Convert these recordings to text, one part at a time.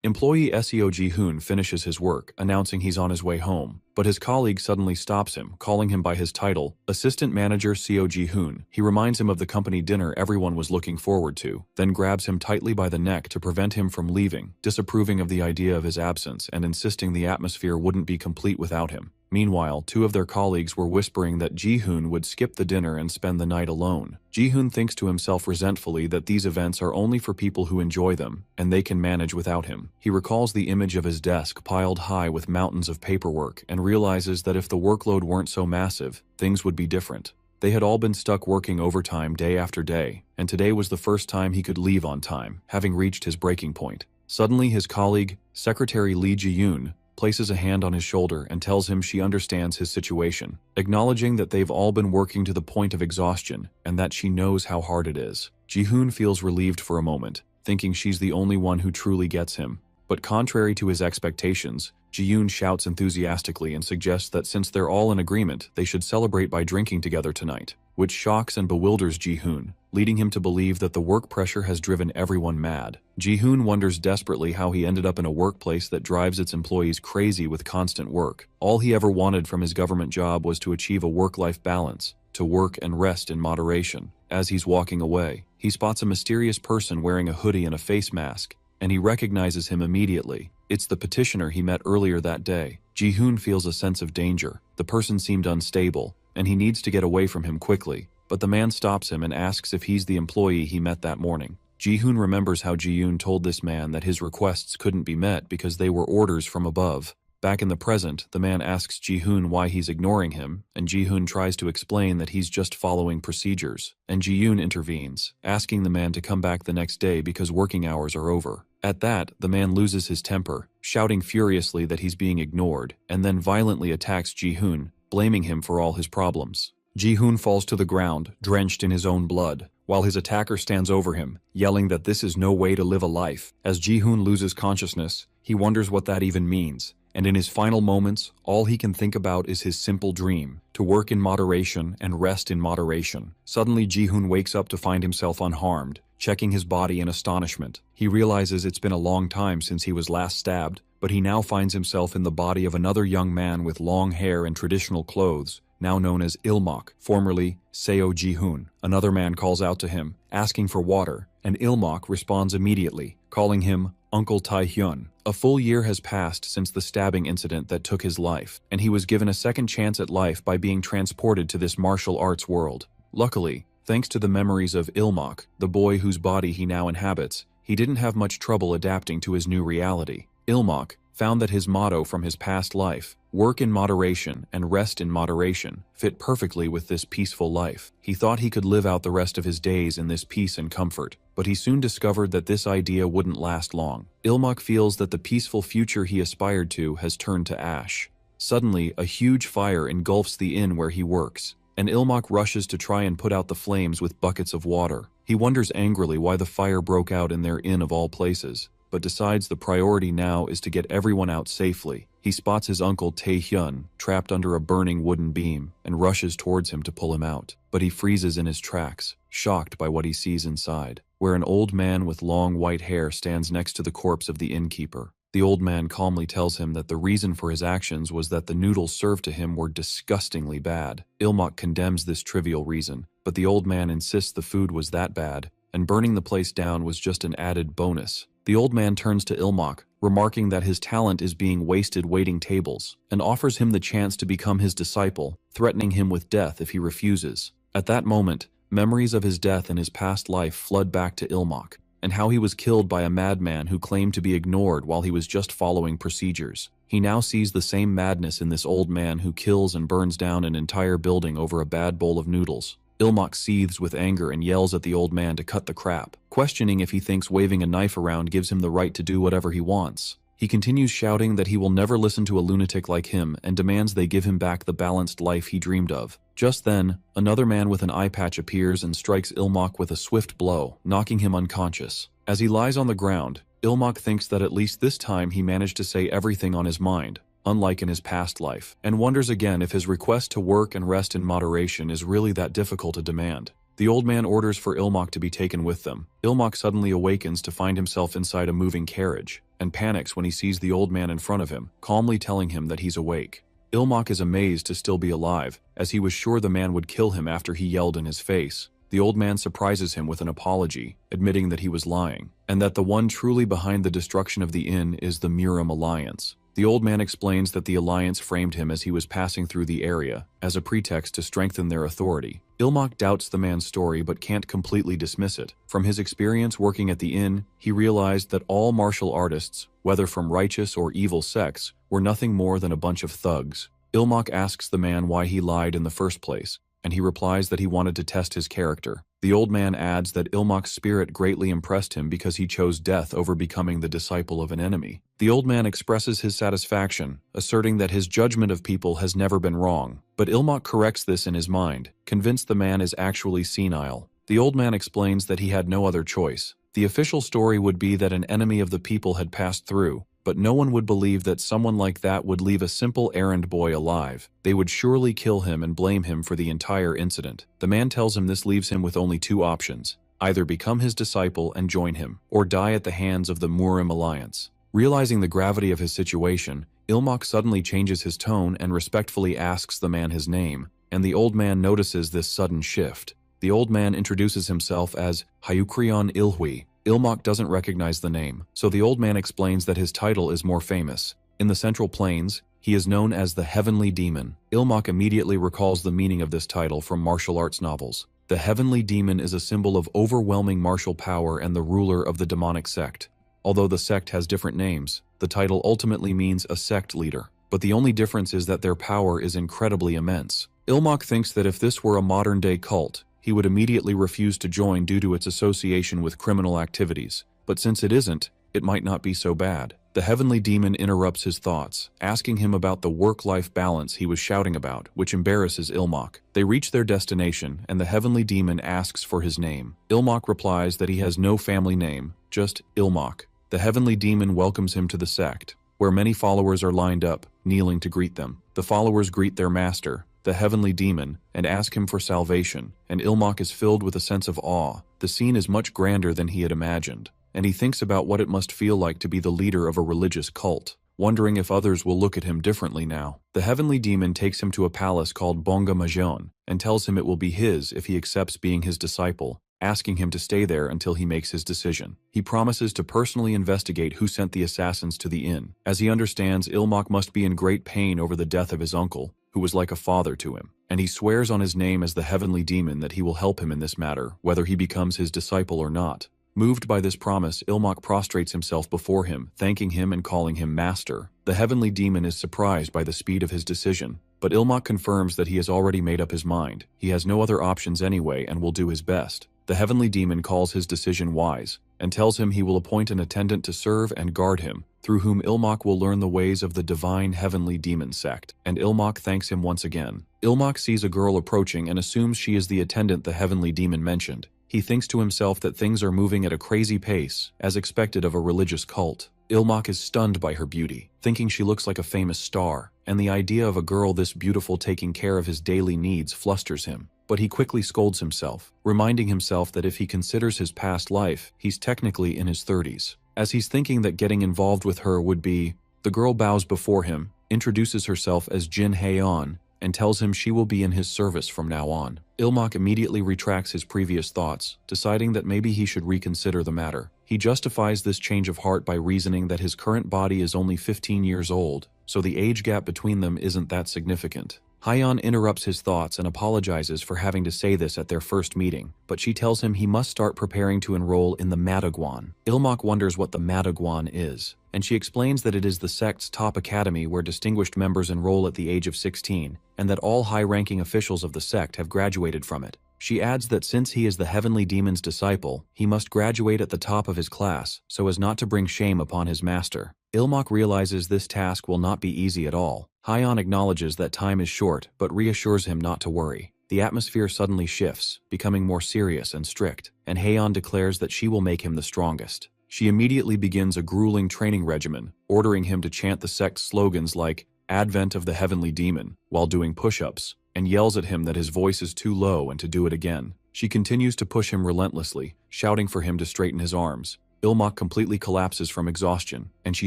Employee SEO Ji-hoon finishes his work, announcing he's on his way home. But his colleague suddenly stops him, calling him by his title, Assistant Manager SEO Ji-hoon. He reminds him of the company dinner everyone was looking forward to, then grabs him tightly by the neck to prevent him from leaving, disapproving of the idea of his absence and insisting the atmosphere wouldn't be complete without him. Meanwhile, two of their colleagues were whispering that Ji-hoon would skip the dinner and spend the night alone. Ji-hoon thinks to himself resentfully that these events are only for people who enjoy them, and they can manage without him. He recalls the image of his desk piled high with mountains of paperwork and realizes that if the workload weren't so massive, things would be different. They had all been stuck working overtime day after day, and today was the first time he could leave on time, having reached his breaking point. Suddenly his colleague, Secretary Lee Ji-yoon, places a hand on his shoulder and tells him she understands his situation, acknowledging that they've all been working to the point of exhaustion and that she knows how hard it is. Ji-hoon feels relieved for a moment, thinking she's the only one who truly gets him. But contrary to his expectations, Ji-yoon shouts enthusiastically and suggests that since they're all in agreement, they should celebrate by drinking together tonight, which shocks and bewilders Ji-hoon, leading him to believe that the work pressure has driven everyone mad. Ji-hoon wonders desperately how he ended up in a workplace that drives its employees crazy with constant work. All he ever wanted from his government job was to achieve a work-life balance, to work and rest in moderation. As he's walking away, he spots a mysterious person wearing a hoodie and a face mask, and he recognizes him immediately. It's the petitioner he met earlier that day. Ji-hoon feels a sense of danger. The person seemed unstable, and he needs to get away from him quickly. But the man stops him and asks if he's the employee he met that morning. Ji-hoon remembers how Ji-yoon told this man that his requests couldn't be met because they were orders from above. Back in the present, the man asks Ji-hoon why he's ignoring him, and Ji-hoon tries to explain that he's just following procedures. And Ji-yoon intervenes, asking the man to come back the next day because working hours are over. At that, the man loses his temper, shouting furiously that he's being ignored, and then violently attacks Ji-hoon, blaming him for all his problems. Ji-hoon falls to the ground, drenched in his own blood, while his attacker stands over him, yelling that this is no way to live a life. As Ji-hoon loses consciousness, he wonders what that even means, and in his final moments, all he can think about is his simple dream, to work in moderation and rest in moderation. Suddenly Ji-hoon wakes up to find himself unharmed, checking his body in astonishment. He realizes it's been a long time since he was last stabbed, but he now finds himself in the body of another young man with long hair and traditional clothes, now known as Ilmok, formerly Seo Ji-hoon. Another man calls out to him, asking for water, and Ilmok responds immediately, calling him Uncle Tae-hyun. A full year has passed since the stabbing incident that took his life, and he was given a second chance at life by being transported to this martial arts world. Luckily, thanks to the memories of Ilmok, the boy whose body he now inhabits, he didn't have much trouble adapting to his new reality. Ilmok found that his motto from his past life, work in moderation and rest in moderation, fit perfectly with this peaceful life. He thought he could live out the rest of his days in this peace and comfort, but he soon discovered that this idea wouldn't last long. Ilmok feels that the peaceful future he aspired to has turned to ash. Suddenly, a huge fire engulfs the inn where he works, and Ilmok rushes to try and put out the flames with buckets of water. He wonders angrily why the fire broke out in their inn of all places, but decides the priority now is to get everyone out safely. He spots his uncle Tae-hyun trapped under a burning wooden beam and rushes towards him to pull him out, but he freezes in his tracks, shocked by what he sees inside, where an old man with long white hair stands next to the corpse of the innkeeper. The old man calmly tells him that the reason for his actions was that the noodles served to him were disgustingly bad. Ilmok condemns this trivial reason, but the old man insists the food was that bad, and burning the place down was just an added bonus. The old man turns to Ilmok, remarking that his talent is being wasted waiting tables, and offers him the chance to become his disciple, threatening him with death if he refuses. At that moment, memories of his death in his past life flood back to Ilmok, and how he was killed by a madman who claimed to be ignored while he was just following procedures. He now sees the same madness in this old man who kills and burns down an entire building over a bad bowl of noodles. Ilmok seethes with anger and yells at the old man to cut the crap, questioning if he thinks waving a knife around gives him the right to do whatever he wants. He continues shouting that he will never listen to a lunatic like him and demands they give him back the balanced life he dreamed of. Just then, another man with an eye patch appears and strikes Ilmok with a swift blow, knocking him unconscious. As he lies on the ground, Ilmok thinks that at least this time he managed to say everything on his mind, unlike in his past life, and wonders again if his request to work and rest in moderation is really that difficult a demand. The old man orders for Ilmok to be taken with them. Ilmok suddenly awakens to find himself inside a moving carriage. and panics when he sees the old man in front of him, calmly telling him that he's awake. Ilmak is amazed to still be alive, as he was sure the man would kill him after he yelled in his face. The old man surprises him with an apology, admitting that he was lying, and that the one truly behind the destruction of the inn is the Murim Alliance. The old man explains that the alliance framed him as he was passing through the area, as a pretext to strengthen their authority. Ilmak doubts the man's story but can't completely dismiss it. From his experience working at the inn, he realized that all martial artists, whether from righteous or evil sects, were nothing more than a bunch of thugs. Ilmak asks the man why he lied in the first place, and he replies that he wanted to test his character. The old man adds that Ilmak's spirit greatly impressed him because he chose death over becoming the disciple of an enemy. The old man expresses his satisfaction, asserting that his judgment of people has never been wrong, but Ilmak corrects this in his mind, convinced the man is actually senile. The old man explains that he had no other choice. The official story would be that an enemy of the people had passed through, but no one would believe that someone like that would leave a simple errand boy alive. They would surely kill him and blame him for the entire incident. The man tells him this leaves him with only two options: either become his disciple and join him, or die at the hands of the Murim Alliance. Realizing the gravity of his situation, Ilmak suddenly changes his tone and respectfully asks the man his name, and the old man notices this sudden shift. The old man introduces himself as Hayukrion Ilhui. Ilmak doesn't recognize the name, so the old man explains that his title is more famous. In the Central Plains, he is known as the Heavenly Demon. Ilmak immediately recalls the meaning of this title from martial arts novels. The Heavenly Demon is a symbol of overwhelming martial power and the ruler of the demonic sect. Although the sect has different names, the title ultimately means a sect leader. But the only difference is that their power is incredibly immense. Ilmak thinks that if this were a modern-day cult, he would immediately refuse to join due to its association with criminal activities. But since it isn't, it might not be so bad. The Heavenly Demon interrupts his thoughts, asking him about the work-life balance he was shouting about, which embarrasses Ilmak. They reach their destination, and the Heavenly Demon asks for his name. Ilmak replies that he has no family name, just Ilmak. The Heavenly Demon welcomes him to the sect, where many followers are lined up, kneeling to greet them. The followers greet their master, the Heavenly Demon, and ask him for salvation, and Ilmak is filled with a sense of awe. The scene is much grander than he had imagined, and he thinks about what it must feel like to be the leader of a religious cult, wondering if others will look at him differently now. The Heavenly Demon takes him to a palace called Bonga Majon, and tells him it will be his if he accepts being his disciple, asking him to stay there until he makes his decision. He promises to personally investigate who sent the assassins to the inn. As he understands, Ilmak must be in great pain over the death of his uncle, who was like a father to him, and he swears on his name as the Heavenly Demon that he will help him in this matter, whether he becomes his disciple or not. Moved by this promise, Ilmak prostrates himself before him, thanking him and calling him master. The Heavenly Demon is surprised by the speed of his decision, but Ilmak confirms that he has already made up his mind. He has no other options anyway and will do his best. The Heavenly Demon calls his decision wise, and tells him he will appoint an attendant to serve and guard him, through whom Ilmak will learn the ways of the divine Heavenly Demon sect, and Ilmak thanks him once again. Ilmak sees a girl approaching and assumes she is the attendant the Heavenly Demon mentioned. He thinks to himself that things are moving at a crazy pace, as expected of a religious cult. Ilmak is stunned by her beauty, thinking she looks like a famous star, and the idea of a girl this beautiful taking care of his daily needs flusters him. But he quickly scolds himself, reminding himself that if he considers his past life, he's technically in his 30s. As he's thinking that getting involved with her would be, the girl bows before him, introduces herself as Jin Haeon, and tells him she will be in his service from now on. Ilmak immediately retracts his previous thoughts, deciding that maybe he should reconsider the matter. He justifies this change of heart by reasoning that his current body is only 15 years old, so the age gap between them isn't that significant. Haeon interrupts his thoughts and apologizes for having to say this at their first meeting, but she tells him he must start preparing to enroll in the Madagwan. Ilmak wonders what the Madagwan is, and she explains that it is the sect's top academy where distinguished members enroll at the age of 16, and that all high-ranking officials of the sect have graduated from it. She adds that since he is the Heavenly Demon's disciple, he must graduate at the top of his class so as not to bring shame upon his master. Ilmak realizes this task will not be easy at all. Haeon acknowledges that time is short, but reassures him not to worry. The atmosphere suddenly shifts, becoming more serious and strict, and Haeon declares that she will make him the strongest. She immediately begins a grueling training regimen, ordering him to chant the sect's slogans like Advent of the Heavenly Demon while doing push-ups, and yells at him that his voice is too low and to do it again. She continues to push him relentlessly, shouting for him to straighten his arms. Ilmak completely collapses from exhaustion, and she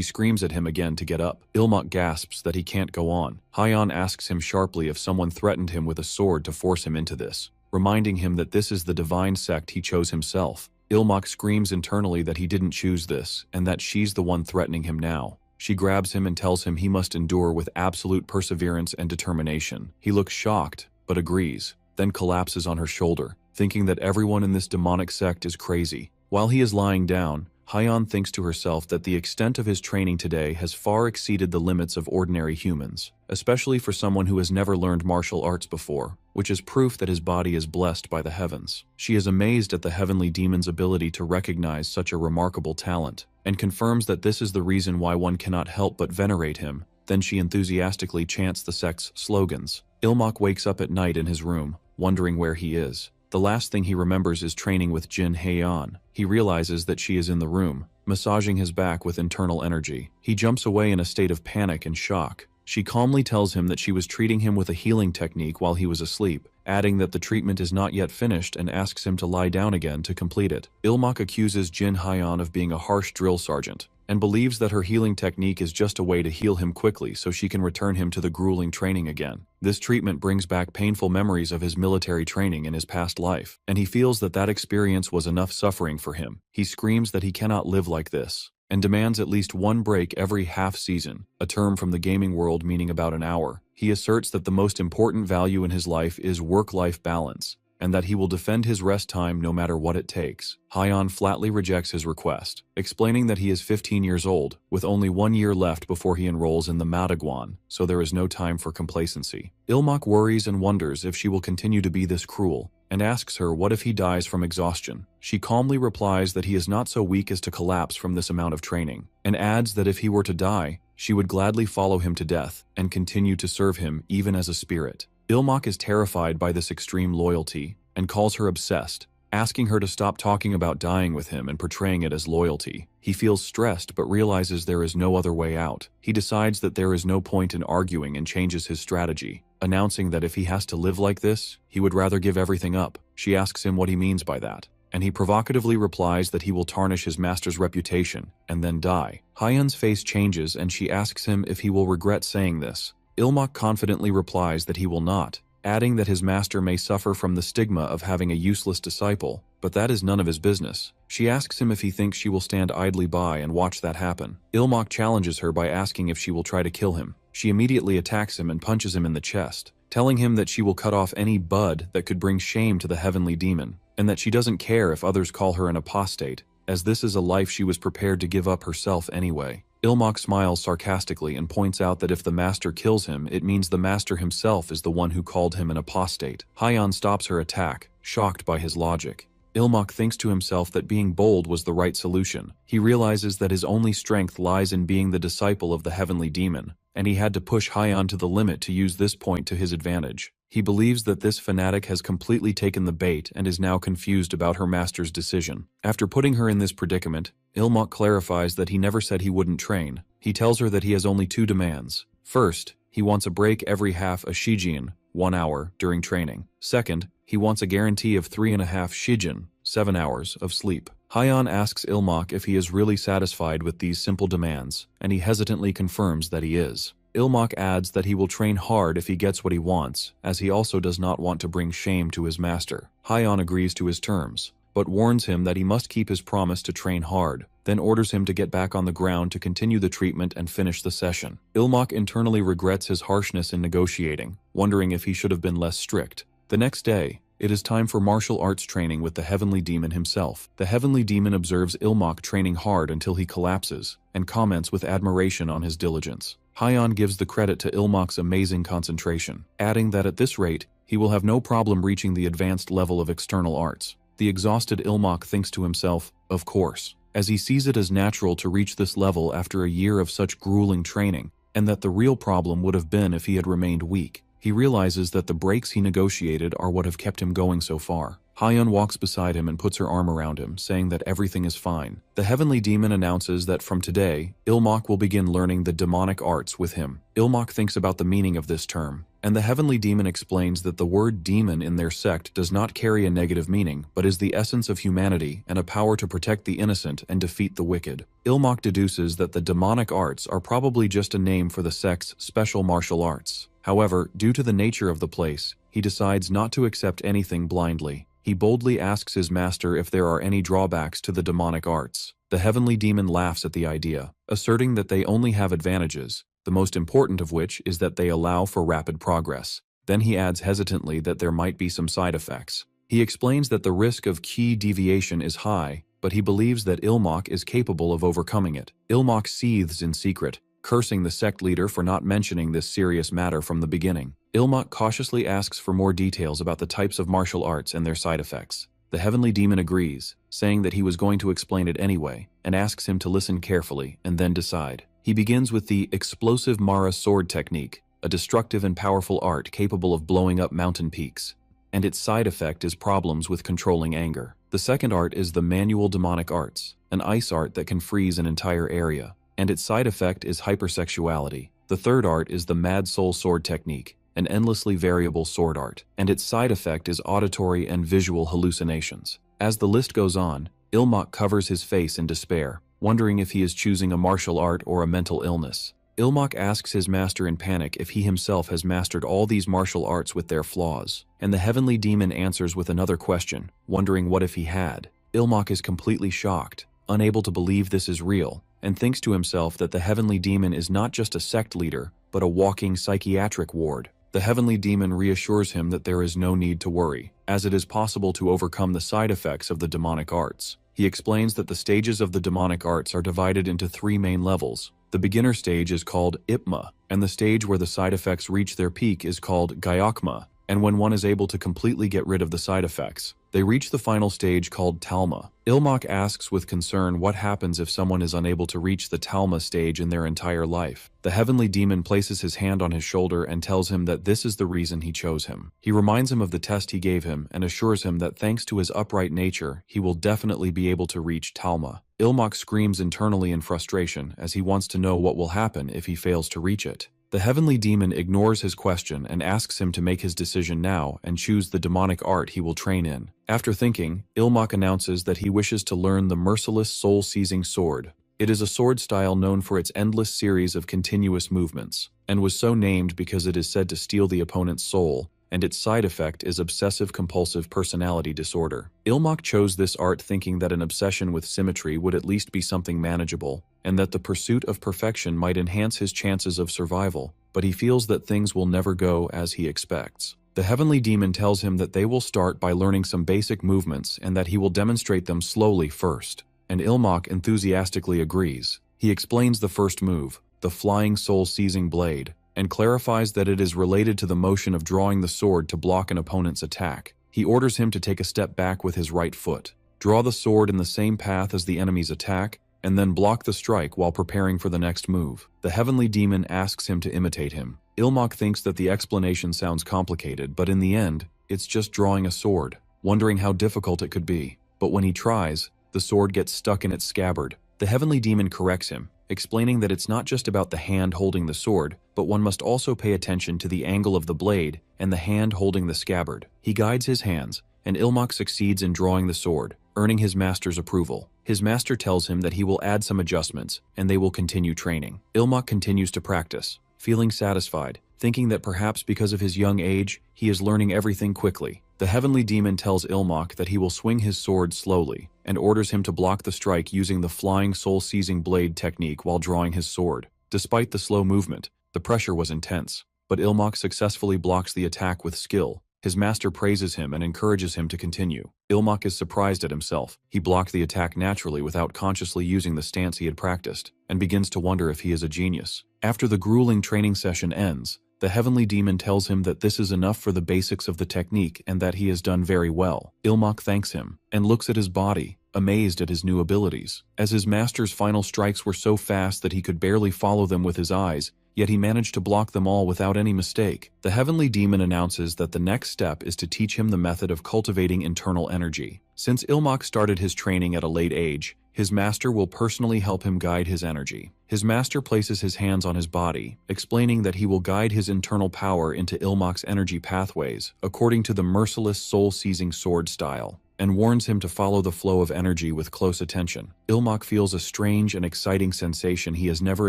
screams at him again to get up. Ilmak gasps that he can't go on. Hyeon asks him sharply if someone threatened him with a sword to force him into this, reminding him that this is the divine sect he chose himself. Ilmak screams internally that he didn't choose this, and that she's the one threatening him now. She grabs him and tells him he must endure with absolute perseverance and determination. He looks shocked, but agrees, then collapses on her shoulder, thinking that everyone in this demonic sect is crazy. While he is lying down, Hyeon thinks to herself that the extent of his training today has far exceeded the limits of ordinary humans, especially for someone who has never learned martial arts before, which is proof that his body is blessed by the heavens. She is amazed at the heavenly demon's ability to recognize such a remarkable talent, and confirms that this is the reason why one cannot help but venerate him. Then she enthusiastically chants the sect's slogans. Ilmak wakes up at night in his room, wondering where he is. The last thing he remembers is training with Jin Haeyeon. He realizes that she is in the room, massaging his back with internal energy. He jumps away in a state of panic and shock. She calmly tells him that she was treating him with a healing technique while he was asleep, adding that the treatment is not yet finished and asks him to lie down again to complete it. Ilmak accuses Jin Haeyeon of being a harsh drill sergeant, and believes that her healing technique is just a way to heal him quickly so she can return him to the grueling training again. This treatment brings back painful memories of his military training in his past life, and he feels that that experience was enough suffering for him. He screams that he cannot live like this, and demands at least one break every half season, a term from the gaming world meaning about an hour. He asserts that the most important value in his life is work-life balance, and that he will defend his rest time no matter what it takes. Hyeon flatly rejects his request, explaining that he is 15 years old, with only 1 year left before he enrolls in the madagwan, so there is no time for complacency. Ilmak worries and wonders if she will continue to be this cruel, and asks her what if he dies from exhaustion. She calmly replies that he is not so weak as to collapse from this amount of training, and adds that if he were to die, she would gladly follow him to death and continue to serve him even as a spirit. Ilmak is terrified by this extreme loyalty and calls her obsessed, asking her to stop talking about dying with him and portraying it as loyalty. He feels stressed but realizes there is no other way out. He decides that there is no point in arguing and changes his strategy, announcing that if he has to live like this, he would rather give everything up. She asks him what he means by that, and he provocatively replies that he will tarnish his master's reputation and then die. Hyeon's face changes and she asks him if he will regret saying this. Ilmak confidently replies that he will not, adding that his master may suffer from the stigma of having a useless disciple, but that is none of his business. She asks him if he thinks she will stand idly by and watch that happen. Ilmak challenges her by asking if she will try to kill him. She immediately attacks him and punches him in the chest, telling him that she will cut off any bud that could bring shame to the heavenly demon, and that she doesn't care if others call her an apostate, as this is a life she was prepared to give up herself anyway. Ilmak smiles sarcastically and points out that if the master kills him, it means the master himself is the one who called him an apostate. Hyeon stops her attack, shocked by his logic. Ilmak thinks to himself that being bold was the right solution. He realizes that his only strength lies in being the disciple of the heavenly demon, and he had to push Hyeon to the limit to use this point to his advantage. He believes that this fanatic has completely taken the bait and is now confused about her master's decision. After putting her in this predicament, Ilmak clarifies that he never said he wouldn't train. He tells her that he has only 2 demands. First, he wants a break every half a shijin, 1 hour, during training. Second, he wants a guarantee of 3.5 shijin, 7 hours, of sleep. Hyeon asks Ilmak if he is really satisfied with these simple demands, and he hesitantly confirms that he is. Ilmak adds that he will train hard if he gets what he wants, as he also does not want to bring shame to his master. Hyeon agrees to his terms, but warns him that he must keep his promise to train hard, then orders him to get back on the ground to continue the treatment and finish the session. Ilmak internally regrets his harshness in negotiating, wondering if he should have been less strict. The next day, it is time for martial arts training with the heavenly demon himself. The heavenly demon observes Ilmak training hard until he collapses, and comments with admiration on his diligence. Hyeon gives the credit to Ilmak's amazing concentration, adding that at this rate, he will have no problem reaching the advanced level of external arts. The exhausted Ilmak thinks to himself, of course, as he sees it as natural to reach this level after a year of such grueling training, and that the real problem would have been if he had remained weak. He realizes that the breaks he negotiated are what have kept him going so far. Hyun walks beside him and puts her arm around him, saying that everything is fine. The heavenly demon announces that from today, Ilmok will begin learning the demonic arts with him. Ilmok thinks about the meaning of this term, and the heavenly demon explains that the word demon in their sect does not carry a negative meaning, but is the essence of humanity and a power to protect the innocent and defeat the wicked. Ilmok deduces that the demonic arts are probably just a name for the sect's special martial arts. However, due to the nature of the place, he decides not to accept anything blindly. He boldly asks his master if there are any drawbacks to the demonic arts. The heavenly demon laughs at the idea, asserting that they only have advantages, the most important of which is that they allow for rapid progress. Then he adds hesitantly that there might be some side effects. He explains that the risk of key deviation is high, but he believes that Ilmok is capable of overcoming it. Ilmok seethes in secret, cursing the sect leader for not mentioning this serious matter from the beginning. Ilmok cautiously asks for more details about the types of martial arts and their side effects. The heavenly demon agrees, saying that he was going to explain it anyway, and asks him to listen carefully and then decide. He begins with the explosive Mara sword technique, a destructive and powerful art capable of blowing up mountain peaks, and its side effect is problems with controlling anger. The second art is the manual demonic arts, an ice art that can freeze an entire area, and its side effect is hypersexuality. The third art is the Mad Soul sword technique, an endlessly variable sword art, and its side effect is auditory and visual hallucinations. As the list goes on, Ilmok covers his face in despair, wondering if he is choosing a martial art or a mental illness. Ilmok asks his master in panic if he himself has mastered all these martial arts with their flaws, and the heavenly demon answers with another question, wondering what if he had. Ilmok is completely shocked, unable to believe this is real, and thinks to himself that the heavenly demon is not just a sect leader, but a walking psychiatric ward. The heavenly demon reassures him that there is no need to worry, as it is possible to overcome the side effects of the demonic arts. He explains that the stages of the demonic arts are divided into 3 main levels. The beginner stage is called Ipma, and the stage where the side effects reach their peak is called Gyokma, and when one is able to completely get rid of the side effects, they reach the final stage called Talma. Ilmok asks with concern what happens if someone is unable to reach the Talma stage in their entire life. The heavenly demon places his hand on his shoulder and tells him that this is the reason he chose him. He reminds him of the test he gave him and assures him that thanks to his upright nature, he will definitely be able to reach Talma. Ilmok screams internally in frustration as he wants to know what will happen if he fails to reach it. The heavenly demon ignores his question and asks him to make his decision now and choose the demonic art he will train in. After thinking, Ilmok announces that he wishes to learn the merciless soul-seizing sword. It is a sword style known for its endless series of continuous movements, and was so named because it is said to steal the opponent's soul, and its side effect is obsessive-compulsive personality disorder. Ilmok chose this art thinking that an obsession with symmetry would at least be something manageable, and that the pursuit of perfection might enhance his chances of survival, but he feels that things will never go as he expects. The heavenly demon tells him that they will start by learning some basic movements and that he will demonstrate them slowly first, and Ilmok enthusiastically agrees. He explains the first move, the flying soul-seizing blade, and clarifies that it is related to the motion of drawing the sword to block an opponent's attack. He orders him to take a step back with his right foot, draw the sword in the same path as the enemy's attack, and then block the strike while preparing for the next move. The heavenly demon asks him to imitate him. Ilmok thinks that the explanation sounds complicated, but in the end, it's just drawing a sword, wondering how difficult it could be. But when he tries, the sword gets stuck in its scabbard. The heavenly demon corrects him, explaining that it's not just about the hand holding the sword, but one must also pay attention to the angle of the blade and the hand holding the scabbard. He guides his hands, and Ilmok succeeds in drawing the sword, earning his master's approval. His master tells him that he will add some adjustments, and they will continue training. Ilmok continues to practice, feeling satisfied, thinking that perhaps because of his young age, he is learning everything quickly. The heavenly demon tells Ilmok that he will swing his sword slowly, and orders him to block the strike using the flying soul-seizing blade technique while drawing his sword. Despite the slow movement, the pressure was intense, but Ilmok successfully blocks the attack with skill. His master praises him and encourages him to continue. Ilmok is surprised at himself. He blocked the attack naturally without consciously using the stance he had practiced, and begins to wonder if he is a genius. After the grueling training session ends, the heavenly demon tells him that this is enough for the basics of the technique and that he has done very well. Ilmok thanks him, and looks at his body, amazed at his new abilities. As his master's final strikes were so fast that he could barely follow them with his eyes, yet he managed to block them all without any mistake. The heavenly demon announces that the next step is to teach him the method of cultivating internal energy. Since Ilmak started his training at a late age, his master will personally help him guide his energy. His master places his hands on his body, explaining that he will guide his internal power into Ilmak's energy pathways, according to the merciless soul-seizing sword style, and warns him to follow the flow of energy with close attention. Ilmak feels a strange and exciting sensation he has never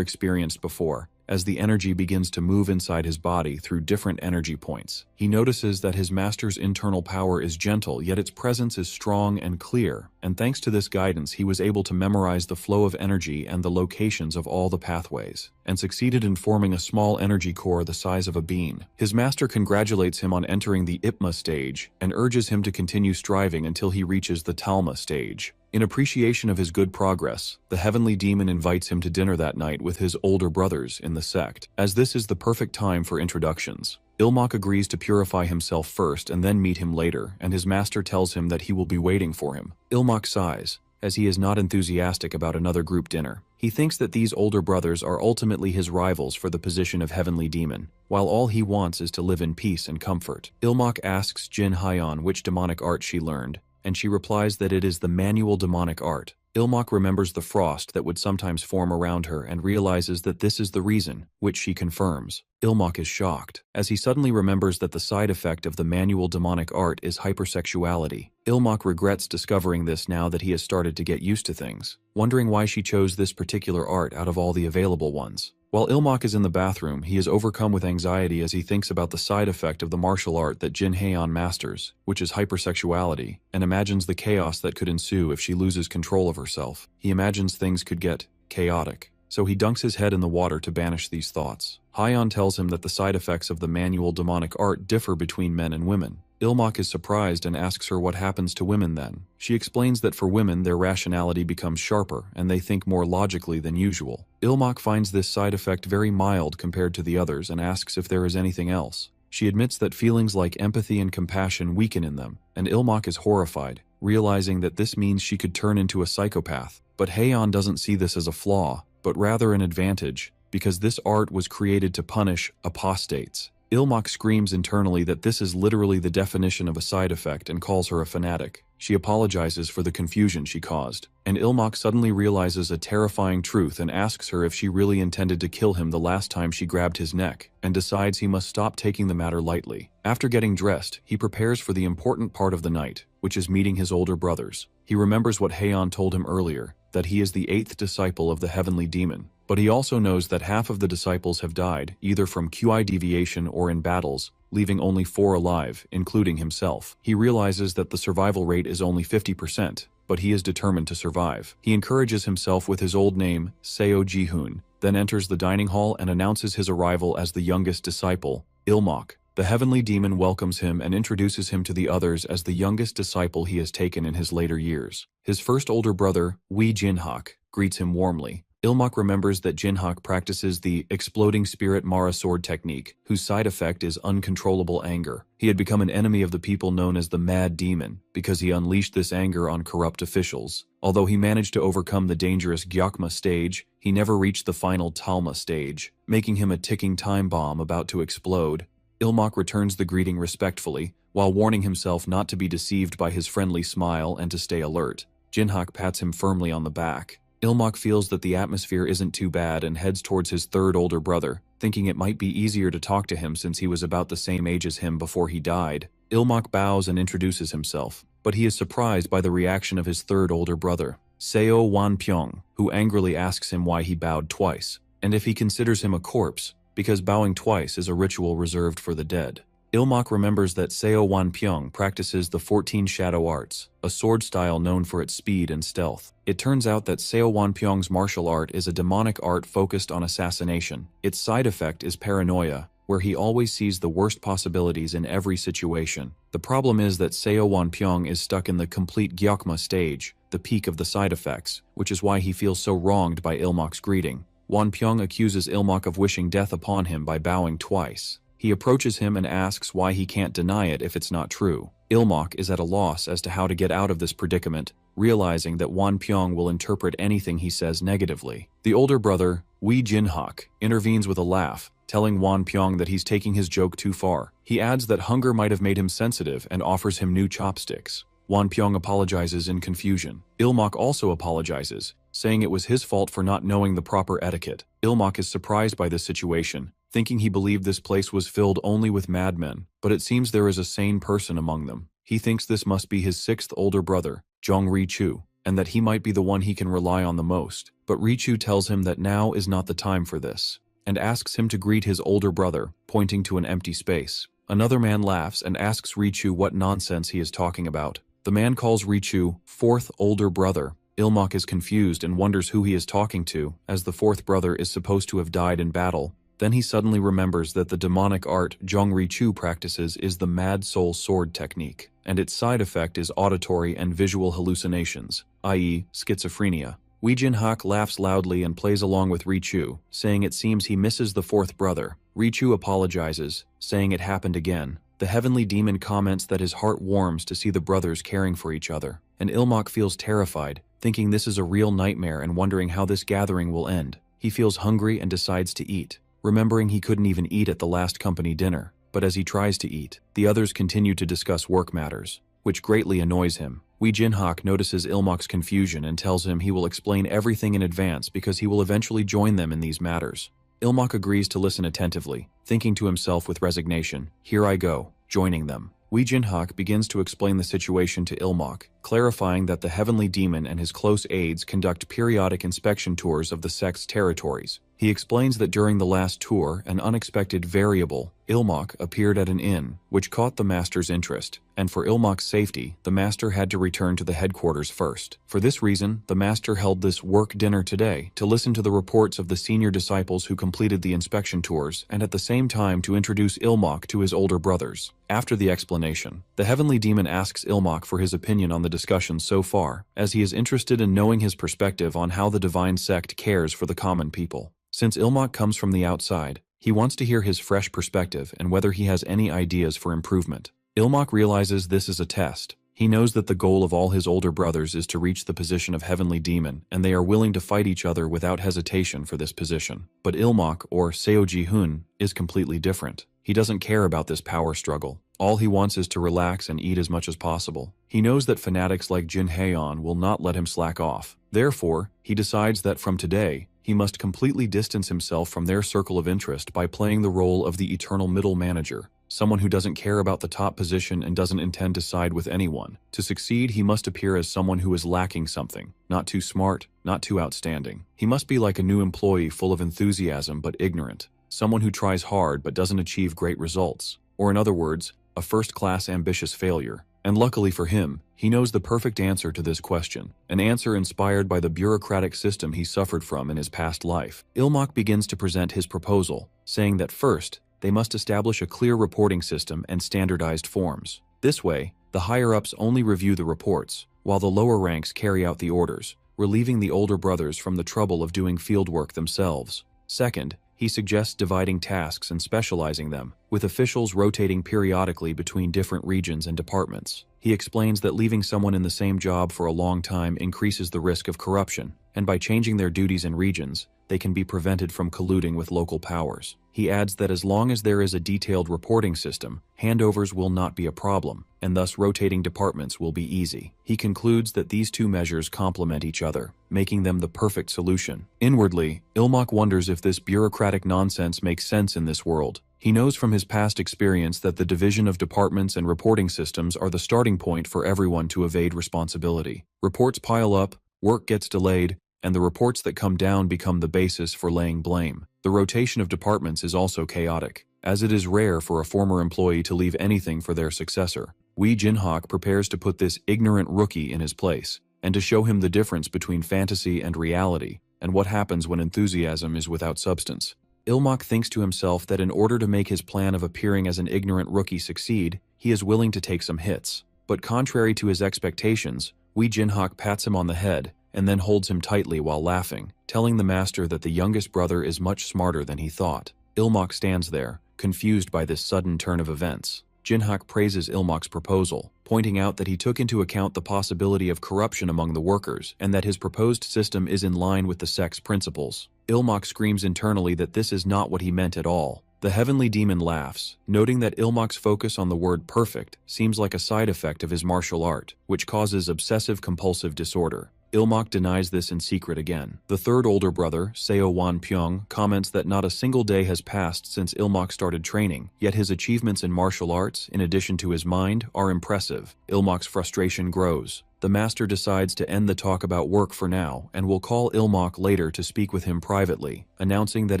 experienced before, as the energy begins to move inside his body through different energy points. He notices that his master's internal power is gentle, yet its presence is strong and clear, and thanks to this guidance he was able to memorize the flow of energy and the locations of all the pathways, and succeeded in forming a small energy core the size of a bean. His master congratulates him on entering the Ipma stage, and urges him to continue striving until he reaches the Talma stage. In appreciation of his good progress, the heavenly demon invites him to dinner that night with his older brothers in the sect, as this is the perfect time for introductions. Ilmak agrees to purify himself first and then meet him later, and his master tells him that he will be waiting for him. Ilmak sighs, as he is not enthusiastic about another group dinner. He thinks that these older brothers are ultimately his rivals for the position of heavenly demon, while all he wants is to live in peace and comfort. Ilmak asks Jin Hyeon which demonic art she learned, and she replies that it is the manual demonic art. Ilmak remembers the frost that would sometimes form around her and realizes that this is the reason, which she confirms. Ilmak is shocked, as he suddenly remembers that the side effect of the manual demonic art is hypersexuality. Ilmak regrets discovering this now that he has started to get used to things, wondering why she chose this particular art out of all the available ones. While Ilmak is in the bathroom, he is overcome with anxiety as he thinks about the side effect of the martial art that Jin Haeon masters, which is hypersexuality, and imagines the chaos that could ensue if she loses control of herself. He imagines things could get chaotic, so he dunks his head in the water to banish these thoughts. Haeon tells him that the side effects of the manual demonic art differ between men and women. Ilmak is surprised and asks her what happens to women then. She explains that for women their rationality becomes sharper and they think more logically than usual. Ilmak finds this side effect very mild compared to the others and asks if there is anything else. She admits that feelings like empathy and compassion weaken in them, and Ilmak is horrified, realizing that this means she could turn into a psychopath. But Haeon doesn't see this as a flaw, but rather an advantage, because this art was created to punish apostates. Ilmak screams internally that this is literally the definition of a side effect and calls her a fanatic. She apologizes for the confusion she caused, and Ilmak suddenly realizes a terrifying truth and asks her if she really intended to kill him the last time she grabbed his neck, and decides he must stop taking the matter lightly. After getting dressed, he prepares for the important part of the night, which is meeting his older brothers. He remembers what Haeon told him earlier, that he is the 8th disciple of the heavenly demon, but he also knows that half of the disciples have died, either from QI deviation or in battles, leaving only 4 alive, including himself. He realizes that the survival rate is only 50%, but he is determined to survive. He encourages himself with his old name, Seo Ji-hoon, then enters the dining hall and announces his arrival as the youngest disciple, Ilmak. The heavenly demon welcomes him and introduces him to the others as the youngest disciple he has taken in his later years. His first older brother, Wee Jin-hak, greets him warmly. Ilmak remembers that Jin-hak practices the exploding spirit Mara sword technique, whose side effect is uncontrollable anger. He had become an enemy of the people known as the Mad Demon, because he unleashed this anger on corrupt officials. Although he managed to overcome the dangerous Gyokma stage, he never reached the final Talma stage, making him a ticking time bomb about to explode. Ilmak returns the greeting respectfully, while warning himself not to be deceived by his friendly smile and to stay alert. Jin-hak pats him firmly on the back. Ilmak feels that the atmosphere isn't too bad and heads towards his third older brother, thinking it might be easier to talk to him since he was about the same age as him before he died. Ilmak bows and introduces himself, but he is surprised by the reaction of his third older brother, Seo Wan-pyong, who angrily asks him why he bowed twice, and if he considers him a corpse, because bowing twice is a ritual reserved for the dead. Ilmak remembers that Seo Wan-pyong practices the 14 Shadow Arts, a sword style known for its speed and stealth. It turns out that Seo Wan-pyong's martial art is a demonic art focused on assassination. Its side effect is paranoia, where he always sees the worst possibilities in every situation. The problem is that Seo Wan-pyong is stuck in the complete Gyokma stage, the peak of the side effects, which is why he feels so wronged by Ilmak's greeting. Wan-pyong accuses Ilmak of wishing death upon him by bowing twice. He approaches him and asks why he can't deny it if it's not true. Ilmak is at a loss as to how to get out of this predicament, realizing that Wan Pyong will interpret anything he says negatively. The older brother, Wee Jin-hak, intervenes with a laugh, telling Wan Pyong that he's taking his joke too far. He adds that hunger might have made him sensitive and offers him new chopsticks. Wan Pyong apologizes in confusion. Ilmok also apologizes, saying it was his fault for not knowing the proper etiquette. Ilmok is surprised by this situation, thinking he believed this place was filled only with madmen, but it seems there is a sane person among them. He thinks this must be his sixth older brother, Jong Ri-chu, and that he might be the one he can rely on the most. But Ri-chu tells him that now is not the time for this, and asks him to greet his older brother, pointing to an empty space. Another man laughs and asks Ri-chu what nonsense he is talking about. The man calls Ri-chu fourth older brother. Ilmok is confused and wonders who he is talking to, as the fourth brother is supposed to have died in battle. Then he suddenly remembers that the demonic art Jong Ri-chu practices is the Mad Soul Sword technique, and its side effect is auditory and visual hallucinations, i.e. schizophrenia. Wee Jin-hak laughs loudly and plays along with Ri-chu, saying it seems he misses the fourth brother. Ri-chu apologizes, saying it happened again. The heavenly demon comments that his heart warms to see the brothers caring for each other, and Ilmok feels terrified, thinking this is a real nightmare and wondering how this gathering will end. He feels hungry and decides to eat, remembering he couldn't even eat at the last company dinner. But as he tries to eat, the others continue to discuss work matters, which greatly annoys him. Wee Jin-hak notices Ilmok's confusion and tells him he will explain everything in advance because he will eventually join them in these matters. Ilmok agrees to listen attentively, thinking to himself with resignation, "Here I go, joining them." Wee Jin-hak begins to explain the situation to Ilmok, clarifying that the heavenly demon and his close aides conduct periodic inspection tours of the sect's territories. He explains that during the last tour, an unexpected variable, Ilmok, appeared at an inn, which caught the master's interest, and for Ilmok's safety, the master had to return to the headquarters first. For this reason, the master held this work dinner today to listen to the reports of the senior disciples who completed the inspection tours and at the same time to introduce Ilmok to his older brothers. After the explanation, the heavenly demon asks Ilmok for his opinion on the discussion so far, as he is interested in knowing his perspective on how the divine sect cares for the common people. Since Ilmok comes from the outside, he wants to hear his fresh perspective and whether he has any ideas for improvement. Ilmok realizes this is a test. He knows that the goal of all his older brothers is to reach the position of heavenly demon, and they are willing to fight each other without hesitation for this position. But Ilmok, or Seo Ji-hoon, is completely different. He doesn't care about this power struggle. All he wants is to relax and eat as much as possible. He knows that fanatics like Jin Haeon will not let him slack off. Therefore, he decides that from today, he must completely distance himself from their circle of interest by playing the role of the eternal middle manager, someone who doesn't care about the top position and doesn't intend to side with anyone. To succeed, he must appear as someone who is lacking something, not too smart, not too outstanding. He must be like a new employee full of enthusiasm but ignorant, someone who tries hard but doesn't achieve great results, or in other words, a first-class ambitious failure. And luckily for him, he knows the perfect answer to this question, an answer inspired by the bureaucratic system he suffered from in his past life. Ilmok begins to present his proposal, saying that first, they must establish a clear reporting system and standardized forms. This way, the higher-ups only review the reports, while the lower ranks carry out the orders, relieving the older brothers from the trouble of doing fieldwork themselves. Second, he suggests dividing tasks and specializing them, with officials rotating periodically between different regions and departments. He explains that leaving someone in the same job for a long time increases the risk of corruption, and by changing their duties and regions, they can be prevented from colluding with local powers. He adds that as long as there is a detailed reporting system, handovers will not be a problem, and thus rotating departments will be easy. He concludes that these two measures complement each other, making them the perfect solution. Inwardly, Ilmok wonders if this bureaucratic nonsense makes sense in this world. He knows from his past experience that the division of departments and reporting systems are the starting point for everyone to evade responsibility. Reports pile up, work gets delayed, and the reports that come down become the basis for laying blame. The rotation of departments is also chaotic, as it is rare for a former employee to leave anything for their successor. Wee Jin-hak prepares to put this ignorant rookie in his place, and to show him the difference between fantasy and reality, and what happens when enthusiasm is without substance. Ilmok thinks to himself that in order to make his plan of appearing as an ignorant rookie succeed, he is willing to take some hits. But contrary to his expectations, Wee Jin-hak pats him on the head, and then holds him tightly while laughing, telling the master that the youngest brother is much smarter than he thought. Ilmok stands there, confused by this sudden turn of events. Jinhak praises Ilmok's proposal, pointing out that he took into account the possibility of corruption among the workers and that his proposed system is in line with the sect's principles. Ilmok screams internally that this is not what he meant at all. The heavenly demon laughs, noting that Ilmok's focus on the word perfect seems like a side effect of his martial art, which causes obsessive-compulsive disorder. Ilmok denies this in secret again. The third older brother, Seo Wan Pyong, comments that not a single day has passed since Ilmok started training, yet his achievements in martial arts, in addition to his mind, are impressive. Ilmok's frustration grows. The master decides to end the talk about work for now and will call Ilmok later to speak with him privately, announcing that